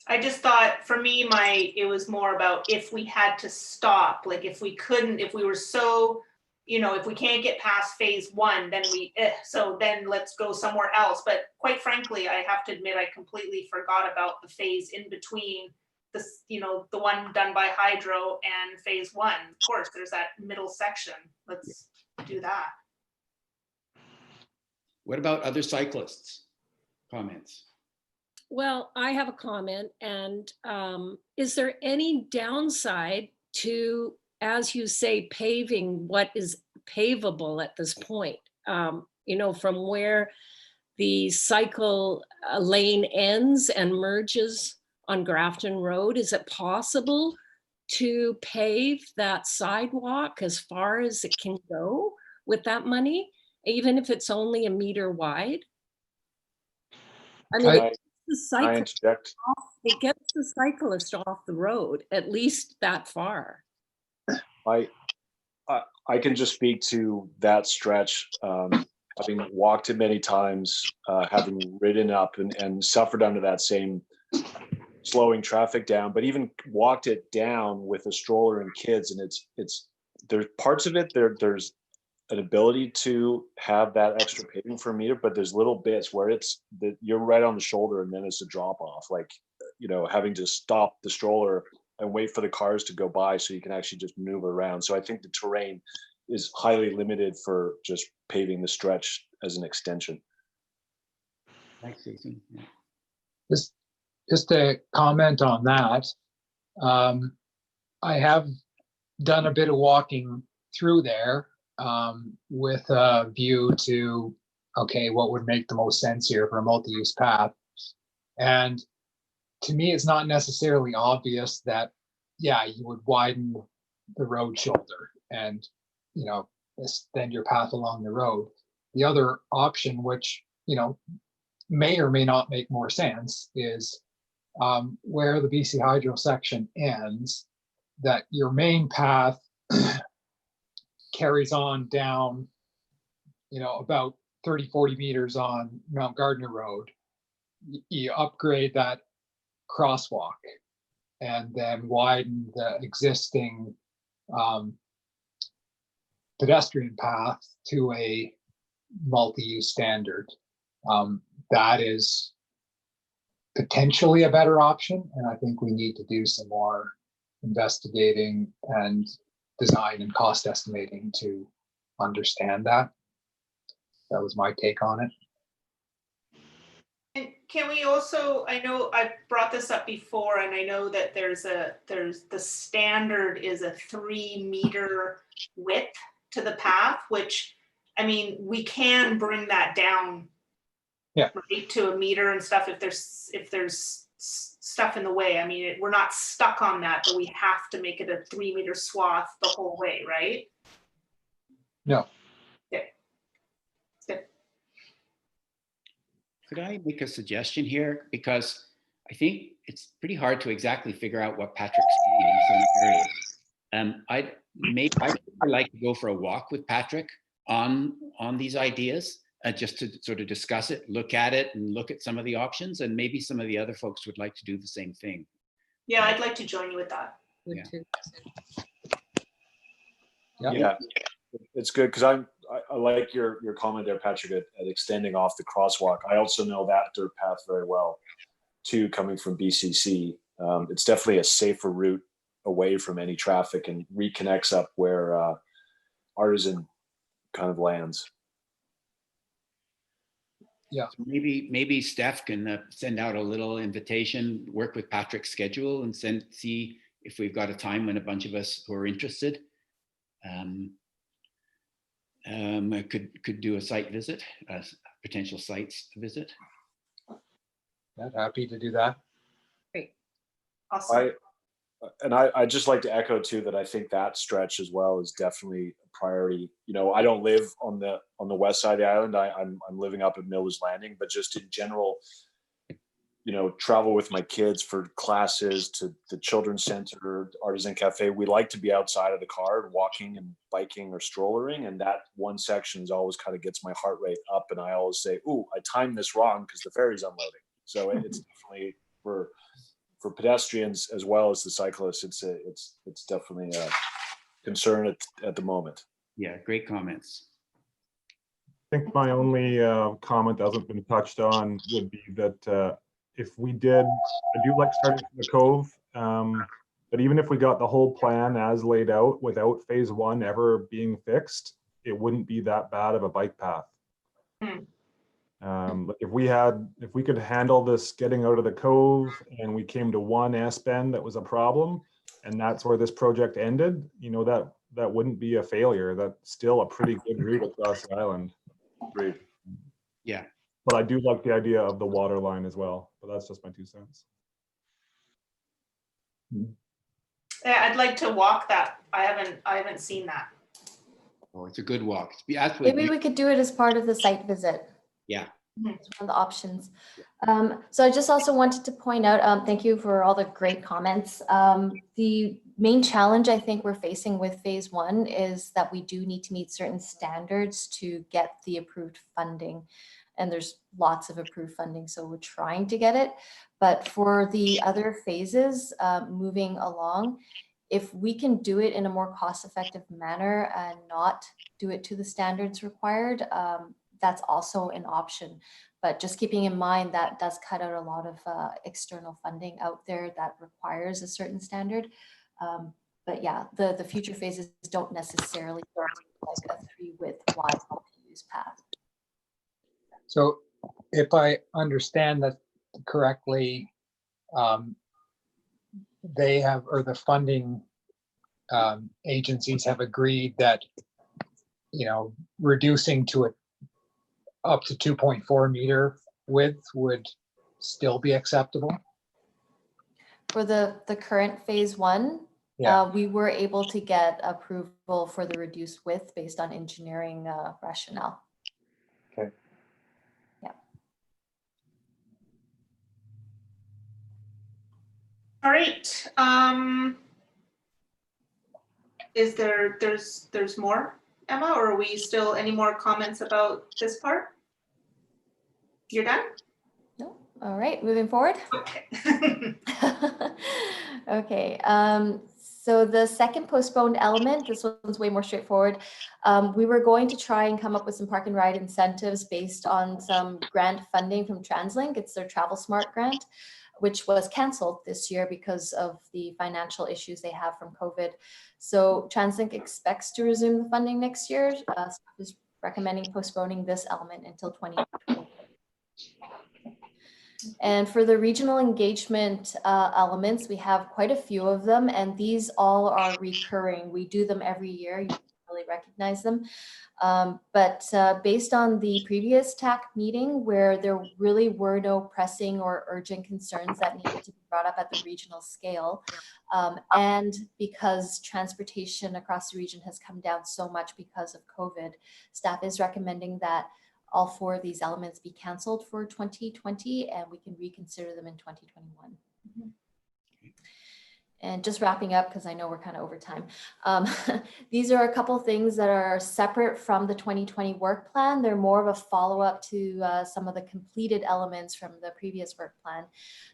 I just thought, for me, it was more about if we had to stop, like if we couldn't, if we were so, you know, if we can't get past phase 1, then so then let's go somewhere else. But quite frankly, I have to admit, I completely forgot about the phase in between this, you know, the one done by Hydro and phase 1. Of course, there's that middle section. Let's do that. What about other cyclists? Comments? Well, I have a comment, and is there any downside to, as you say, paving what is pavable at this point? You know, from where the cycle lane ends and merges on Grafton Road, is it possible to pave that sidewalk as far as it can go with that money, even if it's only a meter wide? I mean, it gets the cyclist off the road, at least that far. I can just speak to that stretch, having walked it many times, having ridden up and suffered under that same slowing traffic down, but even walked it down with a stroller and kids, and it's there's parts of it there's an ability to have that extra paving for a meter, but there's little bits where you're right on the shoulder and then it's a drop off, like, you know, having to stop the stroller and wait for the cars to go by so you can actually just maneuver around. So I think the terrain is highly limited for just paving the stretch as an extension. Thanks, Jason. Yeah. Just to comment on that, I have done a bit of walking through there with a view to, okay, what would make the most sense here for a multi-use path? And to me, it's not necessarily obvious that, yeah, you would widen the road shoulder and, you know, extend your path along the road. The other option, which, you know, may or may not make more sense, is where the BC Hydro section ends, that your main path carries on down, you know, about 30-40 meters on Mount Gardner Road. You upgrade that crosswalk and then widen the existing pedestrian path to a multi-use standard. That is potentially a better option, and I think we need to do some more investigating and design and cost estimating to understand that. That was my take on it. And can we also, I know I brought this up before, and I know that there's the standard is a 3-meter width to the path, which, I mean, we can bring that down. Yeah. Right, to a meter and stuff if there's stuff in the way. I mean, we're not stuck on that, but we have to make it a 3-meter swath the whole way, right? No. Yeah. Good. Could I make a suggestion here? Because I think it's pretty hard to exactly figure out what Patrick's saying in some areas. I'd like to go for a walk with Patrick on these ideas, just to sort of discuss it, look at it, and look at some of the options, and maybe some of the other folks would like to do the same thing. Yeah, I'd like to join you with that. Would Yeah. too. Yeah, it's good because I like your comment there, Patrick, at extending off the crosswalk. I also know that dirt path very well, too, coming from BCC. It's definitely a safer route away from any traffic and reconnects up where Artisan kind of lands. Yeah. So maybe Steph can send out a little invitation, work with Patrick's schedule, and see if we've got a time when a bunch of us who are interested could do a site visit, a potential sites visit. Yeah, happy to do that. Great. Awesome. I'd just like to echo too that I think that stretch as well is definitely a priority. You know, I don't live on the west side of the island. I'm living up at Miller's Landing, but just in general, you know, travel with my kids for classes to the children's center, Artisan Cafe. We like to be outside of the car and walking and biking or strollering, and that one section is always kind of gets my heart rate up, and I always say, "Ooh, I timed this wrong because the ferry's unloading." So it's definitely for pedestrians as well as the cyclists, it's definitely a concern at the moment. Yeah, great comments. I think my only comment that hasn't been touched on would be that if we did, I do like starting from the Cove, but even if we got the whole plan as laid out without phase 1 ever being fixed, it wouldn't be that bad of a bike path. If we could handle this getting out of the Cove and we came to one S-bend that was a problem, and that's where this project ended, you know, that wouldn't be a failure. That's still a pretty good route across the island. Agreed. Yeah. But I do like the idea of the water line as well, but that's just my 2 cents. Yeah, I'd like to walk that. I haven't seen that. Oh, it's a good walk. Maybe we could do it as part of the site visit. Yeah. It's one of the options. So I just also wanted to point out, thank you for all the great comments. The main challenge I think we're facing with phase 1 is that we do need to meet certain standards to get the approved funding. And there's lots of approved funding, so we're trying to get it. But for the other phases moving along, if we can do it in a more cost-effective manner and not do it to the standards required, that's also an option. But just keeping in mind that does cut out a lot of external funding out there that requires a certain standard. But yeah, the future phases don't necessarily look like a 3-width wide multi-use path. So if I understand that correctly, they have, or the funding agencies have agreed that, you know, reducing to up to 2.4 meter width would still be acceptable. For the current phase 1, Yeah. we were able to get approval for the reduced width based on engineering rationale. Okay. Yeah. All right. Is there's more, Emma, or are we still any more comments about this part? You're done? No. All right, moving forward. Okay. Okay. So the second postponed element, this one's way more straightforward. We were going to try and come up with some park and ride incentives based on some grant funding from TransLink. It's their Travel Smart grant, which was canceled this year because of the financial issues they have from COVID. So TransLink expects to resume the funding next year. Staff is recommending postponing this element until 2020. And for the regional engagement elements, we have quite a few of them, and these all are recurring. We do them every year. You really recognize them. But based on the previous TAC meeting, where there really were no pressing or urgent concerns that needed to be brought up at the regional scale, and because transportation across the region has come down so much because of COVID, staff is recommending that all 4 of these elements be canceled for 2020, and we can reconsider them in 2021. And just wrapping up, because I know we're kind of over time. These are a couple things that are separate from the 2020 work plan. They're more of a follow-up to some of the completed elements from the previous work plan.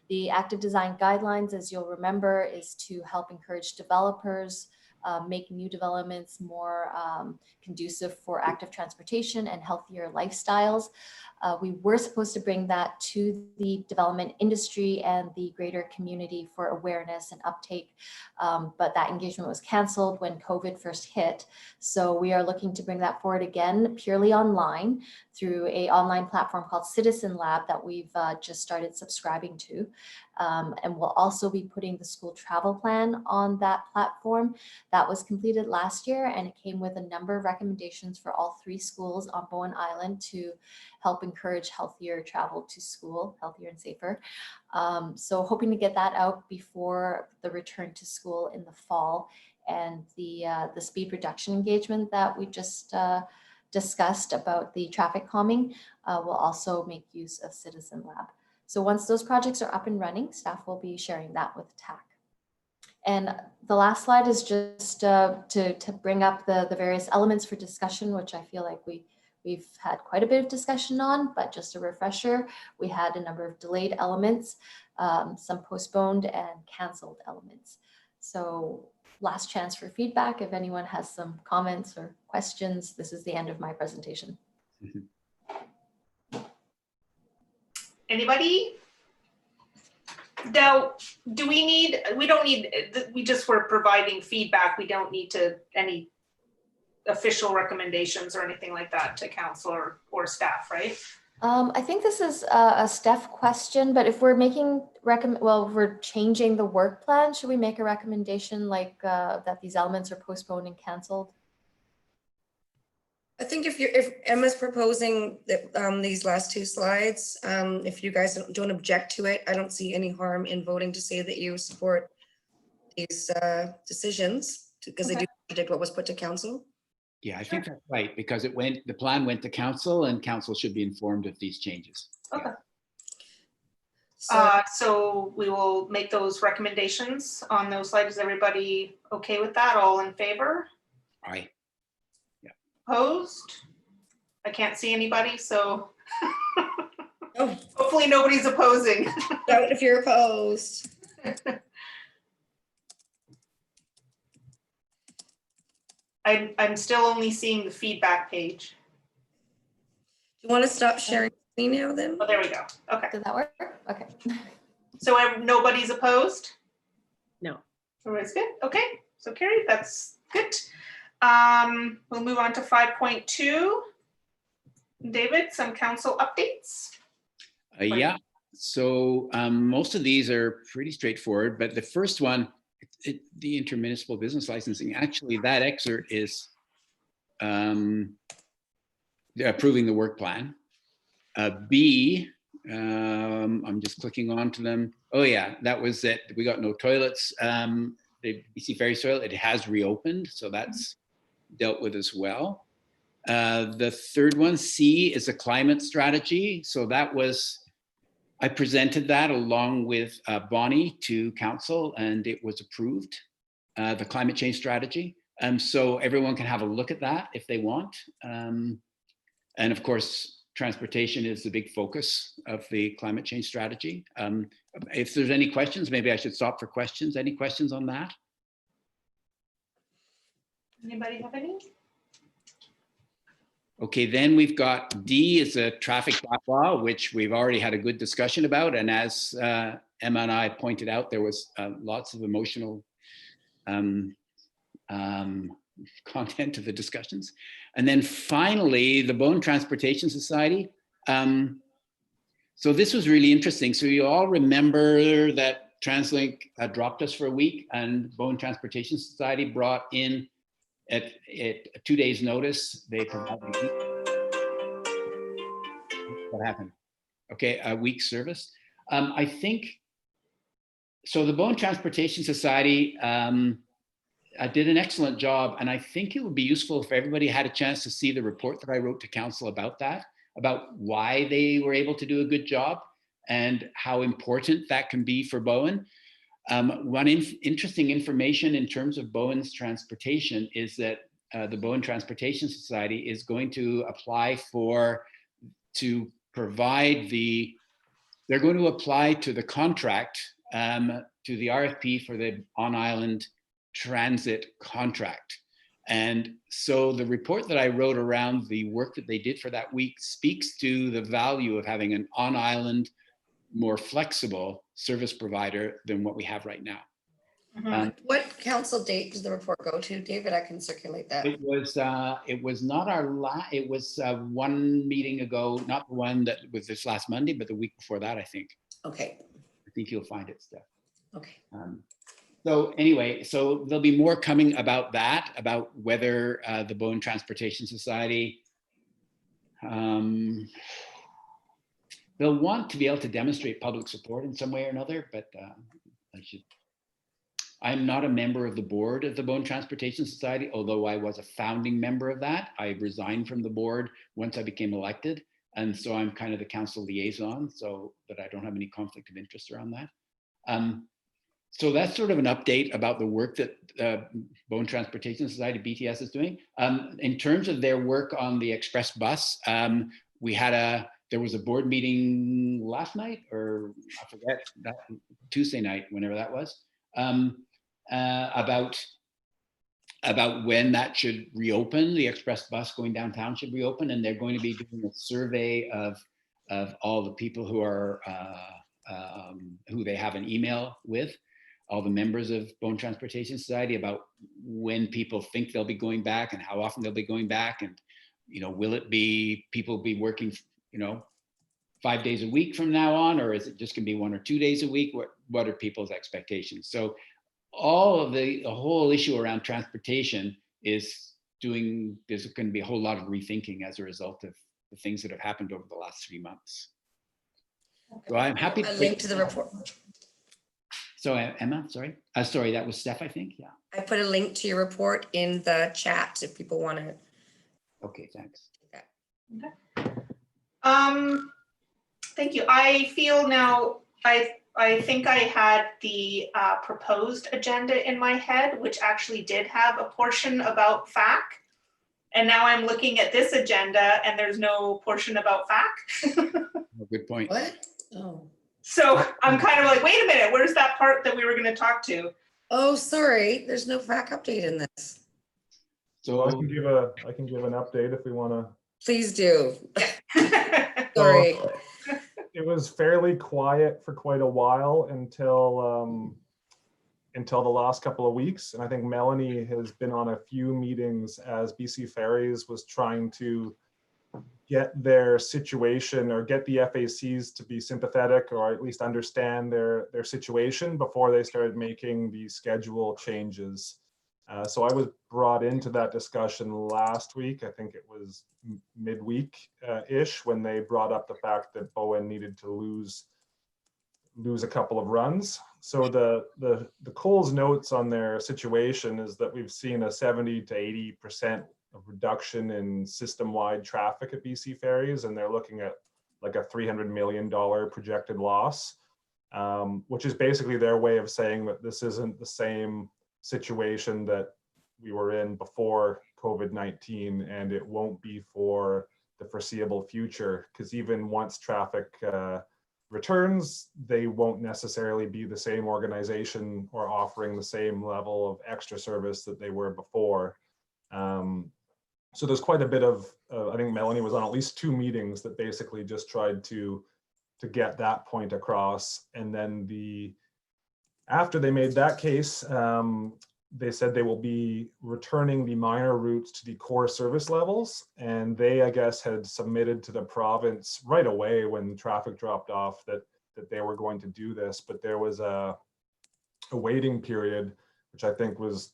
The active design guidelines, as you'll remember, is to help encourage developers, make new developments more conducive for active transportation and healthier lifestyles. We were supposed to bring that to the development industry and the greater community for awareness and uptake, but that engagement was canceled when COVID first hit. So we are looking to bring that forward again, purely online through an online platform called Citizen Lab that we've just started subscribing to. And we'll also be putting the school travel plan on that platform. That was completed last year, and it came with a number of recommendations for all 3 schools on Bowen Island to help encourage healthier travel to school, healthier and safer. So hoping to get that out before the return to school in the fall. And the speed reduction engagement that we just discussed about the traffic calming will also make use of Citizen Lab. So once those projects are up and running, staff will be sharing that with TAC. And the last slide is just to bring up the various elements for discussion, which I feel like we've had quite a bit of discussion on, but just a refresher, we had a number of delayed elements, some postponed and canceled elements. So last chance for feedback. If anyone has some comments or questions, this is the end of my presentation. Anybody? Now, we just were providing feedback. We don't need to any official recommendations or anything like that to council or staff, right? I think this is a Steph question, but if we're making we're changing the work plan, should we make a recommendation like that these elements are postponed and canceled? I think if Emma's proposing that these last 2 slides, if you guys don't object to it, I don't see any harm in voting to say that you support these decisions, because they do predict what was put to council. Yeah, I think that's right, because the plan went to council, and council should be informed of these changes. Okay. So, So we will make those recommendations on those slides. Is everybody okay with that? All in favor? Aye. Opposed? I can't see anybody, so oh, hopefully nobody's opposing. vote if you're opposed. I'm still only seeing the feedback page. Do you want to stop sharing screen now then? Oh, there we go. Okay. Does that work? Okay. So nobody's opposed? No. Everybody's good? Okay, so carried, that's good. We'll move on to 5.2. David, some council updates? Yeah, so most of these are pretty straightforward, but the first one, the intermunicipal business licensing, actually that excerpt is approving the work plan. B, I'm just clicking on to them. Oh yeah, that was it. We got no toilets. The BC Ferries Toilet, it has reopened, so that's dealt with as well. The third one, C, is a climate strategy. So that was, I presented that along with Bonnie to council, and it was approved, the climate change strategy. So everyone can have a look at that if they want. And of course, transportation is the big focus of the climate change strategy. If there's any questions, maybe I should stop for questions. Any questions on that? Anybody have any? Okay, then we've got D is a traffic bylaw, which we've already had a good discussion about. And as Emma and I pointed out, there was lots of emotional content to the discussions. And then finally, the Bowen Transportation Society. So this was really interesting. So you all remember that TransLink dropped us for a week, and Bowen Transportation Society brought in at 2 days notice, they provided what happened? Okay, a week's service. I think, so the Bowen Transportation Society did an excellent job, and I think it would be useful if everybody had a chance to see the report that I wrote to council about that, about why they were able to do a good job and how important that can be for Bowen. One interesting information in terms of Bowen's transportation is that the Bowen Transportation Society is going to apply to provide they're going to apply to the contract, to the RFP for the on-island transit contract. And so the report that I wrote around the work that they did for that week speaks to the value of having an on-island, more flexible service provider than what we have right now. What council date does the report go to, David? I can circulate that. It was not it was one meeting ago, not the one that was this last Monday, but the week before that, I think. Okay. I think you'll find it, Steph. Okay. So anyway, so there'll be more coming about that, about whether the Bowen Transportation Society, they'll want to be able to demonstrate public support in some way or another, but I'm not a member of the board of the Bowen Transportation Society, although I was a founding member of that. I resigned from the board once I became elected. And so I'm kind of the council liaison, but I don't have any conflict of interest around that. So that's sort of an update about the work that Bowen Transportation Society, BTS, is doing. In terms of their work on the express bus, there was a board meeting last night, or I forget, that Tuesday night, whenever that was, about when that should reopen. The express bus going downtown should reopen, and they're going to be doing a survey of all the people who are who they have an email with, all the members of Bowen Transportation Society, about when people think they'll be going back and how often they'll be going back, and will it be people be working 5 days a week from now on, or is it just going to be 1 or 2 days a week? What are people's expectations? So all of the whole issue around transportation there's going to be a whole lot of rethinking as a result of the things that have happened over the last 3 months. So I'm happy to link to the report. So Emma, sorry, that was Steph, I think. Yeah. I put a link to your report in the chat if people want to. Okay, thanks. Okay. Thank you. I feel now, I think I had the proposed agenda in my head, which actually did have a portion about FAC. And now I'm looking at this agenda and there's no portion about FAC. Oh, good point. What? Oh. So I'm kind of like, wait a minute, where's that part that we were going to talk to? Oh, sorry. There's no FAC update in this. So I can give an update if we want to. Please do. Sorry. It was fairly quiet for quite a while until the last couple of weeks, and I think Melanie has been on a few meetings as BC Ferries was trying to get their situation, or get the FACs to be sympathetic, or at least understand their situation before they started making the schedule changes. So I was brought into that discussion last week. I think it was midweek-ish when they brought up the fact that Bowen needed to lose a couple of runs. So the Coles notes on their situation is that we've seen a 70 to 80% of reduction in system-wide traffic at BC Ferries, and they're looking at like a $300 million projected loss, which is basically their way of saying that this isn't the same situation that we were in before COVID-19, and it won't be for the foreseeable future, because even once traffic returns, they won't necessarily be the same organization or offering the same level of extra service that they were before. So there's quite a bit of, I think Melanie was on at least 2 meetings that basically just tried to get that point across. And then after they made that case, they said they will be returning the minor routes to the core service levels. And they, I guess, had submitted to the province right away when traffic dropped off that they were going to do this. But there was a waiting period, which I think was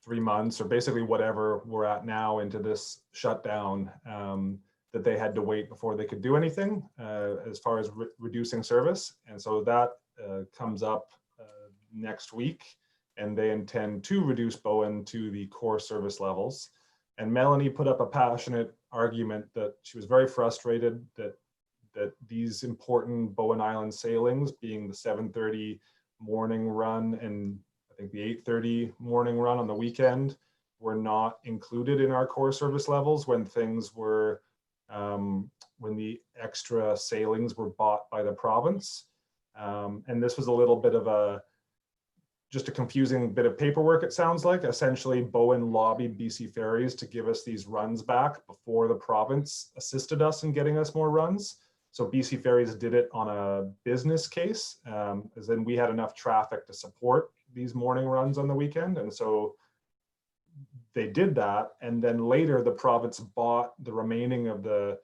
3 months or basically whatever we're at now into this shutdown, that they had to wait before they could do anything as far as reducing service. And so that comes up next week, and they intend to reduce Bowen to the core service levels. And Melanie put up a passionate argument that she was very frustrated that these important Bowen Island sailings, being the 7:30 morning run and I think the 8:30 morning run on the weekend, were not included in our core service levels when things were, when the extra sailings were bought by the province. And this was a little bit of just a confusing bit of paperwork, it sounds like. Essentially, Bowen lobbied BC Ferries to give us these runs back before the province assisted us in getting us more runs. So BC Ferries did it on a business case, as in we had enough traffic to support these morning runs on the weekend. And so they did that. And then later the province bought the remaining of the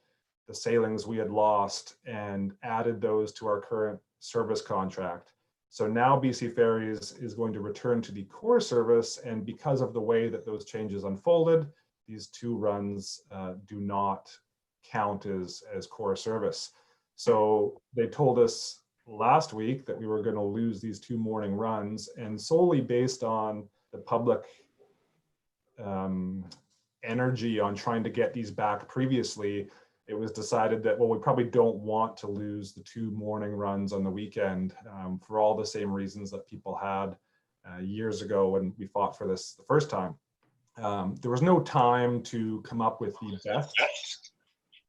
sailings we had lost and added those to our current service contract. So now BC Ferries is going to return to the core service. And because of the way that those changes unfolded, these 2 runs do not count as core service. So they told us last week that we were going to lose these 2 morning runs, and solely based on the public energy on trying to get these back previously, it was decided that, well, we probably don't want to lose the 2 morning runs on the weekend for all the same reasons that people had years ago when we fought for this the first time. There was no time to come up with the best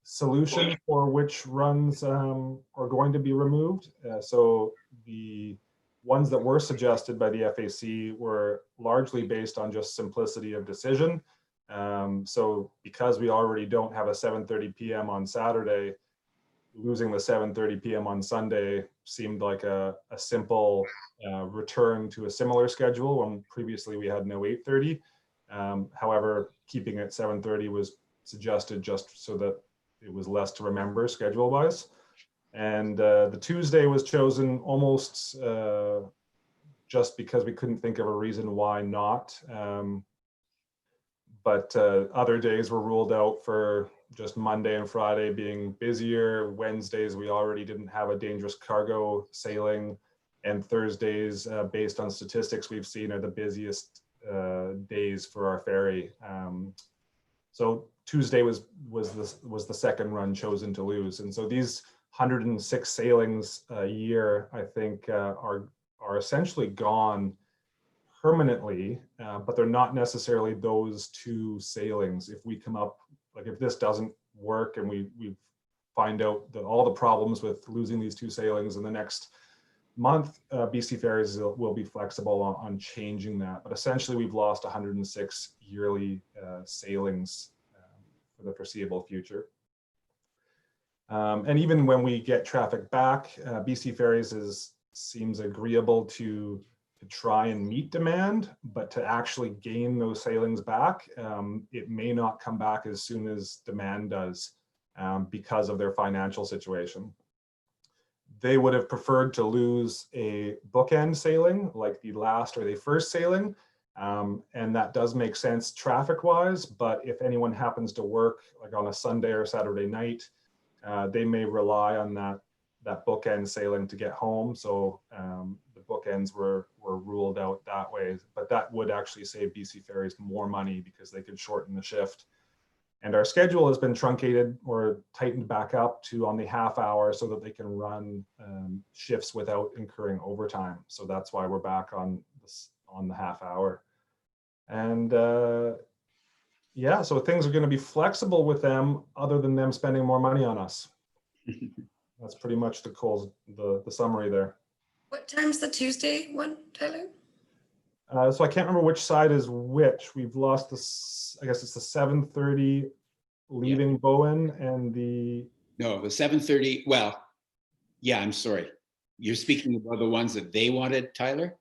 solution for which runs are going to be removed. So the ones that were suggested by the FAC were largely based on just simplicity of decision. So because we already don't have a 7:30 p.m. on Saturday, losing the 7:30 p.m. on Sunday seemed like a simple return to a similar schedule when previously we had no 8:30. However, keeping it 7:30 was suggested just so that it was less to remember schedule-wise. And the Tuesday was chosen almost just because we couldn't think of a reason why not. But other days were ruled out for just Monday and Friday being busier. Wednesdays, we already didn't have a dangerous cargo sailing. And Thursdays, based on statistics we've seen, are the busiest days for our ferry. So Tuesday was the second run chosen to lose. And so these 106 sailings a year, I think, are essentially gone permanently, but they're not necessarily those 2 sailings. If we come up, like if this doesn't work and we find out that all the problems with losing these 2 sailings in the next month, BC Ferries will be flexible on changing that. But essentially we've lost 106 yearly sailings for the foreseeable future. And even when we get traffic back, BC Ferries seems agreeable to try and meet demand, but to actually gain those sailings back, it may not come back as soon as demand does because of their financial situation. They would have preferred to lose a bookend sailing like the last or the first sailing. And that does make sense traffic-wise, but if anyone happens to work like on a Sunday or Saturday night, they may rely on that bookend sailing to get home. So the bookends were ruled out that way, but that would actually save BC Ferries more money because they could shorten the shift. And our schedule has been truncated or tightened back up to on the half hour so that they can run shifts without incurring overtime. So that's why we're back on the half hour. And yeah, so things are going to be flexible with them other than them spending more money on us. That's pretty much the summary there. What time's the Tuesday one, Tyler? So I can't remember which side is which. We've lost this, I guess it's the 7:30 leaving Bowen and the, No, the 7:30, well, yeah, I'm sorry. You're speaking about the ones that they wanted, Tyler?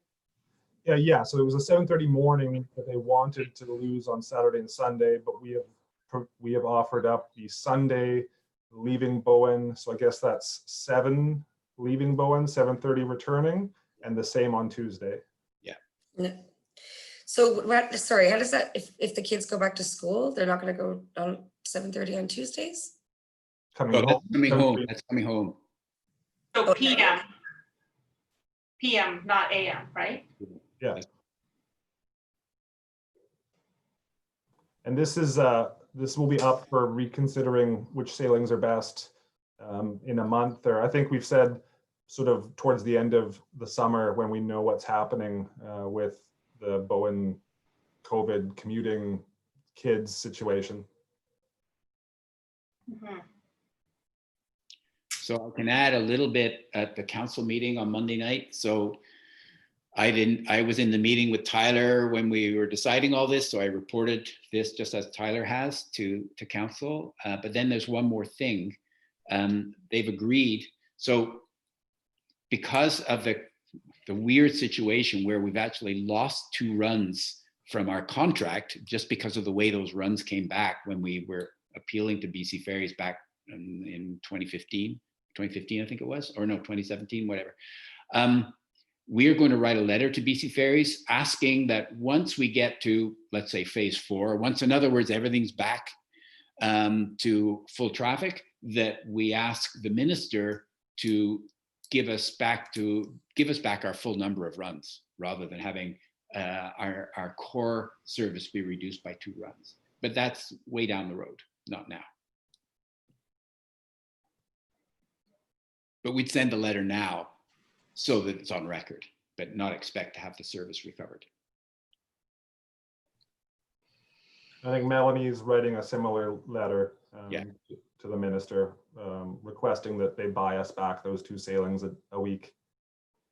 yeah, so it was a 7:30 morning that they wanted to lose on Saturday and Sunday, but we have offered up the Sunday leaving Bowen. So I guess that's 7 leaving Bowen, 7:30 returning, and the same on Tuesday. No. So sorry, how does that, if the kids go back to school, they're not gonna go on 7:30 on Tuesdays? Coming Oh, that's home. coming home. 7:30. That's coming home. So Okay. PM, not AM, right? Yeah. And this will be up for reconsidering which sailings are best in a month, or I think we've said sort of towards the end of the summer when we know what's happening with the Bowen COVID commuting kids situation. Mhm. So I can add a little bit at the council meeting on Monday night. So I was in the meeting with Tyler when we were deciding all this. So I reported this just as Tyler has to council. But then there's one more thing. They've agreed. So because of the weird situation where we've actually lost 2 runs from our contract, just because of the way those runs came back when we were appealing to BC Ferries back in 2015, I think it was, or no, 2017, whatever. We're going to write a letter to BC Ferries asking that once we get to, let's say, phase 4, once, in other words, everything's back to full traffic, that we ask the minister to give us back our full number of runs, rather than having our core service be reduced by 2 runs. But that's way down the road, not now. But we'd send a letter now so that it's on record, but not expect to have the service recovered. I think Melanie's writing a similar letter Yeah. to the minister, requesting that they buy us back those 2 sailings a week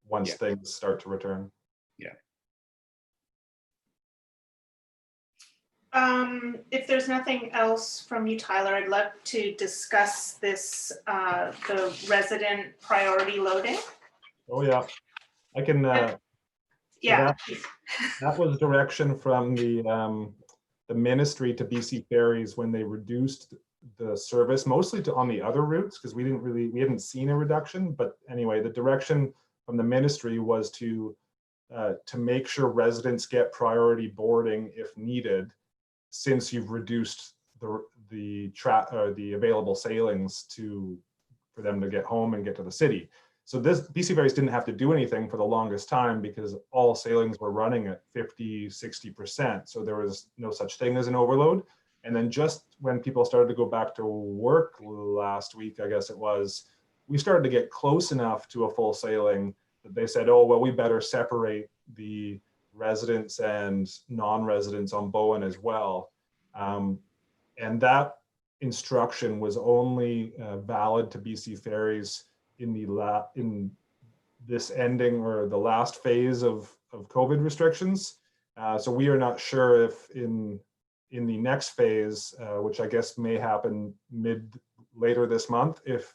once things start to return. Yeah. If there's nothing else from you, Tyler, I'd love to discuss this, the resident priority loading. Oh yeah, I can. Yeah. That was direction from the ministry to BC Ferries when they reduced the service, mostly on the other routes, because we hadn't seen a reduction. But anyway, the direction from the ministry was to make sure residents get priority boarding if needed, since you've reduced the available sailings for them to get home and get to the city. So BC Ferries didn't have to do anything for the longest time because all sailings were running at 50, 60%. So there was no such thing as an overload. And then just when people started to go back to work last week, I guess it was, we started to get close enough to a full sailing that they said, oh, well, we better separate the residents and non-residents on Bowen as well. And that instruction was only valid to BC Ferries in this ending or the last phase of COVID restrictions. So we are not sure if in the next phase, which I guess may happen later this month, if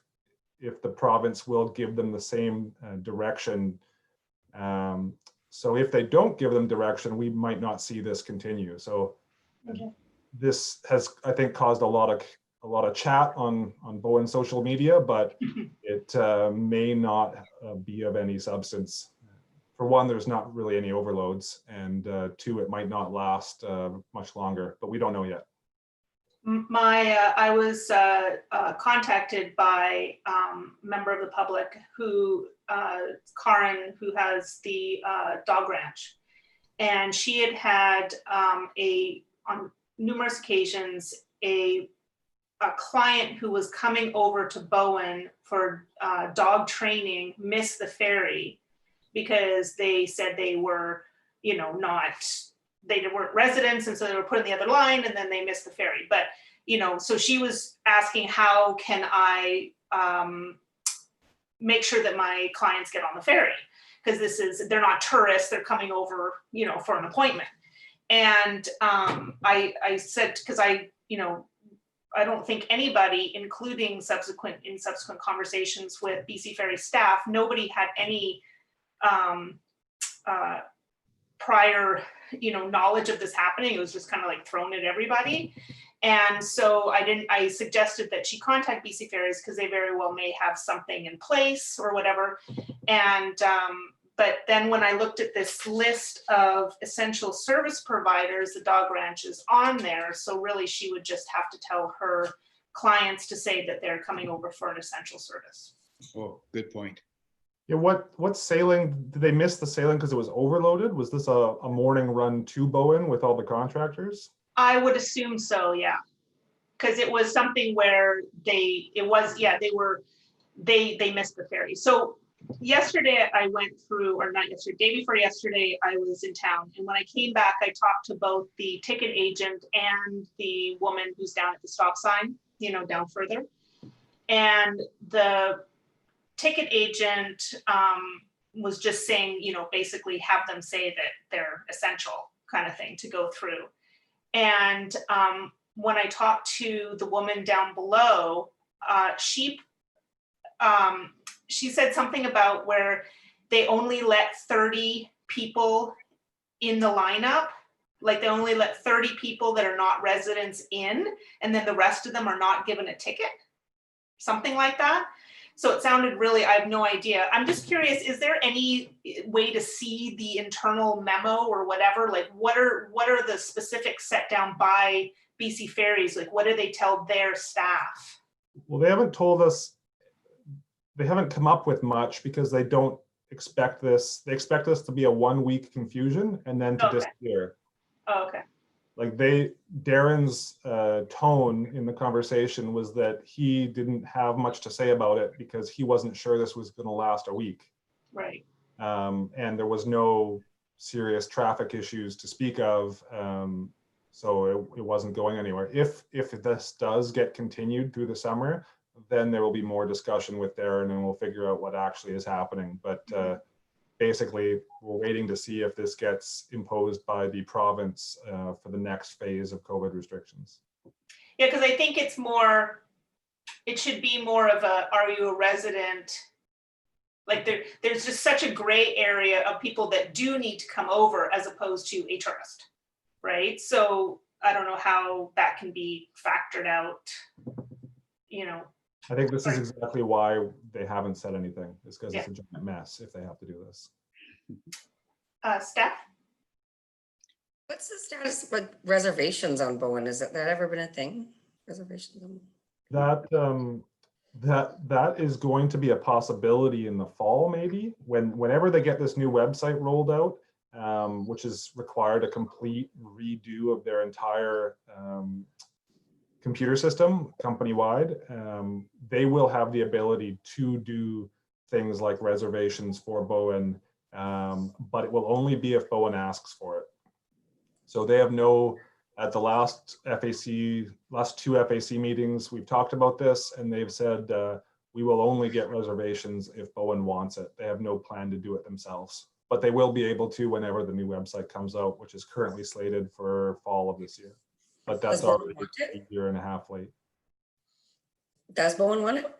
the province will give them the same direction. So if they don't give them direction, we might not see this continue. So this has, I think, caused a lot of chat on Bowen social media, but it may not be of any substance. For one, there's not really any overloads, and 2, it might not last much longer, but we don't know yet. I was contacted by a member of the public who, Karen, who has the dog ranch, and she had on numerous occasions, a client who was coming over to Bowen for dog training missed the ferry because they said they were, they weren't residents, and so they were put in the other line, and then they missed the ferry. But, so she was asking, how can I make sure that my clients get on the ferry, because they're not tourists, they're coming over, for an appointment. And I said, because I don't think anybody, including in subsequent conversations with BC Ferry staff, nobody had any prior, knowledge of this happening. It was just kind of like thrown at everybody. And so I suggested that she contact BC Ferries, because they very well may have something in place or whatever. And but then when I looked at this list of essential service providers, the dog ranch is on there. So really she would just have to tell her clients to say that they're coming over for an essential service. Oh, good point. Yeah, what sailing, did they miss the sailing because it was overloaded? Was this a morning run to Bowen with all the contractors? I would assume so, yeah. Because it was something where they missed the ferry. So yesterday I went through, or not yesterday, day before yesterday, I was in town. And when I came back, I talked to both the ticket agent and the woman who's down at the stop sign, down further. And the ticket agent was just saying, basically have them say that they're essential kind of thing to go through. And when I talked to the woman down below, she said something about where they only let 30 people in the lineup. Like they only let 30 people that are not residents in, and then the rest of them are not given a ticket, something like that. So it sounded really, I have no idea. I'm just curious, is there any way to see the internal memo or whatever? Like what are the specifics set down by BC Ferries? Like what do they tell their staff? Well, they haven't told us, they haven't come up with much because they don't expect this. They expect this to be a 1 week confusion and then to disappear. Oh, okay. Like Darren's tone in the conversation was that he didn't have much to say about it because he wasn't sure this was going to last a week. Right. And there was no serious traffic issues to speak of. So it wasn't going anywhere. If this does get continued through the summer, then there will be more discussion with Darren and we'll figure out what actually is happening. But basically, we're waiting to see if this gets imposed by the province for the next phase of COVID restrictions. Yeah, because I think it should be more of a, are you a resident? Like there's just such a gray area of people that do need to come over as opposed to a tourist, right? So I don't know how that can be factored out, I think this is exactly why they haven't said anything. It's because Yeah. it's a giant mess if they have to do this. Steph? What's the status with reservations on Bowen? Has that ever been a thing? Reservations on That is going to be a possibility in the fall, maybe whenever they get this new website rolled out, which is required a complete redo of their entire computer system company-wide. They will have the ability to do things like reservations for Bowen, but it will only be if Bowen asks for it. So they have at the last two FAC meetings, we've talked about this and they've said, we will only get reservations if Bowen wants it. They have no plan to do it themselves, but they will be able to whenever the new website comes out, which is currently slated for fall of this year. But that's already a year and a half late. Does Bowen want it?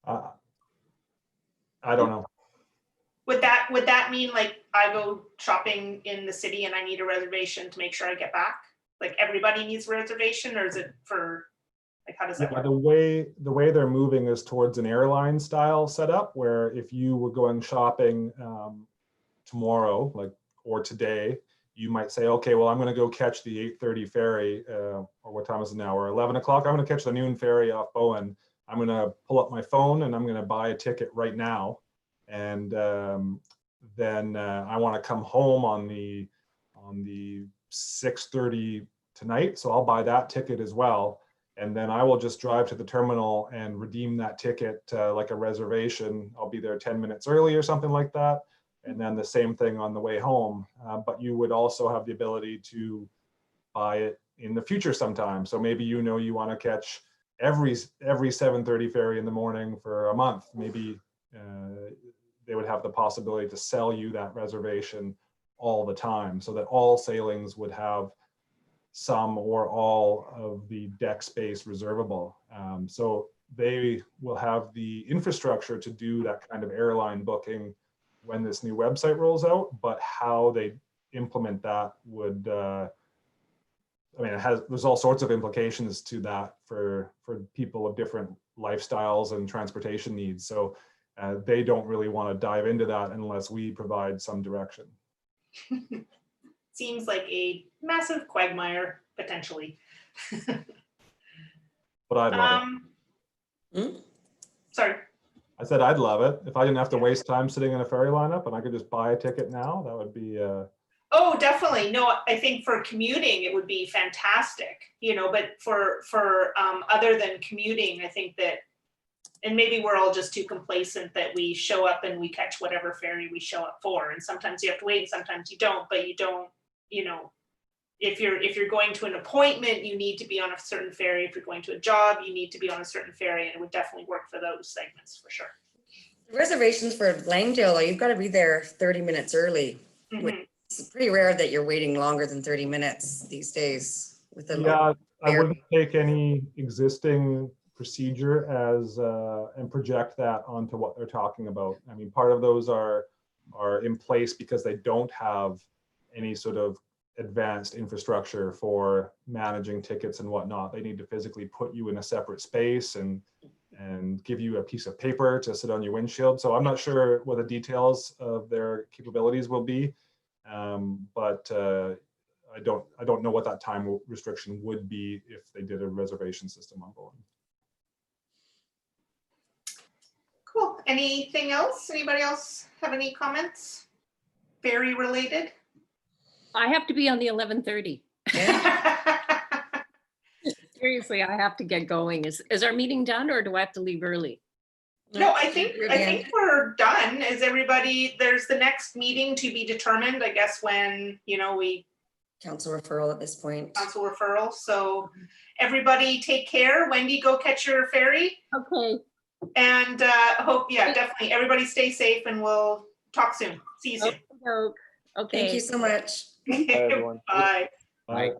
I don't know. Would that mean like I go shopping in the city and I need a reservation to make sure I get back? Like everybody needs a reservation, or is it for like how does that work? The way they're moving is towards an airline style setup where if you were going shopping tomorrow, or today, you might say, okay, well, I'm going to go catch the 8:30 ferry, or what time is it now? Or 11 o'clock. I'm going to catch the noon ferry off Bowen. I'm going to pull up my phone and I'm going to buy a ticket right now. And then I want to come home on the 6:30 tonight. So I'll buy that ticket as well. And then I will just drive to the terminal and redeem that ticket like a reservation. I'll be there 10 minutes early or something like that. And then the same thing on the way home. But you would also have the ability to buy it in the future sometime. So maybe you want to catch every 7:30 ferry in the morning for a month, maybe they would have the possibility to sell you that reservation all the time, so that all sailings would have some or all of the deck space reservable. So they will have the infrastructure to do that kind of airline booking when this new website rolls out, but how they implement that would, I mean, there's all sorts of implications to that for people of different lifestyles and transportation needs. So they don't really want to dive into that unless we provide some direction. Seems like a massive quagmire, potentially. But I'd love it. Sorry. I said I'd love it. If I didn't have to waste time sitting in a ferry lineup and I could just buy a ticket now, that would be Oh, definitely. No, I think for commuting, it would be fantastic, you know, but for other than commuting, I think that, and maybe we're all just too complacent that we show up and we catch whatever ferry we show up for. And sometimes you have to wait and sometimes you don't, but you don't, you know, if you're going to an appointment, you need to be on a certain ferry. If you're going to a job, you need to be on a certain ferry, and it would definitely work for those segments for sure. Reservations for Langdale, you've got to be there 30 minutes early. Mhm. It's pretty rare that you're waiting longer than 30 minutes these days with the yeah, I ferry. wouldn't take any existing procedure as and project that onto what they're talking about. I mean, part of those are in place because they don't have any sort of advanced infrastructure for managing tickets and whatnot. They need to physically put you in a separate space and give you a piece of paper to sit on your windshield. So I'm not sure what the details of their capabilities will be, but I don't know what that time restriction would be if they did a reservation system on Bowen. Cool. Anything else? Anybody else have any comments? Ferry related? I have to be on the 11:30. Seriously, I have to get going. Is our meeting done or do I have to leave early? No, I think we're done. Is everybody, there's the next meeting to be determined, I guess, when, you know, we Council referral at this point. council referral. So everybody take care. Wendy, go catch your ferry. Okay. And hope, yeah, definitely everybody stay safe and we'll talk soon. See you soon. Okay. Thank you so much. Bye, everyone. Bye. Bye.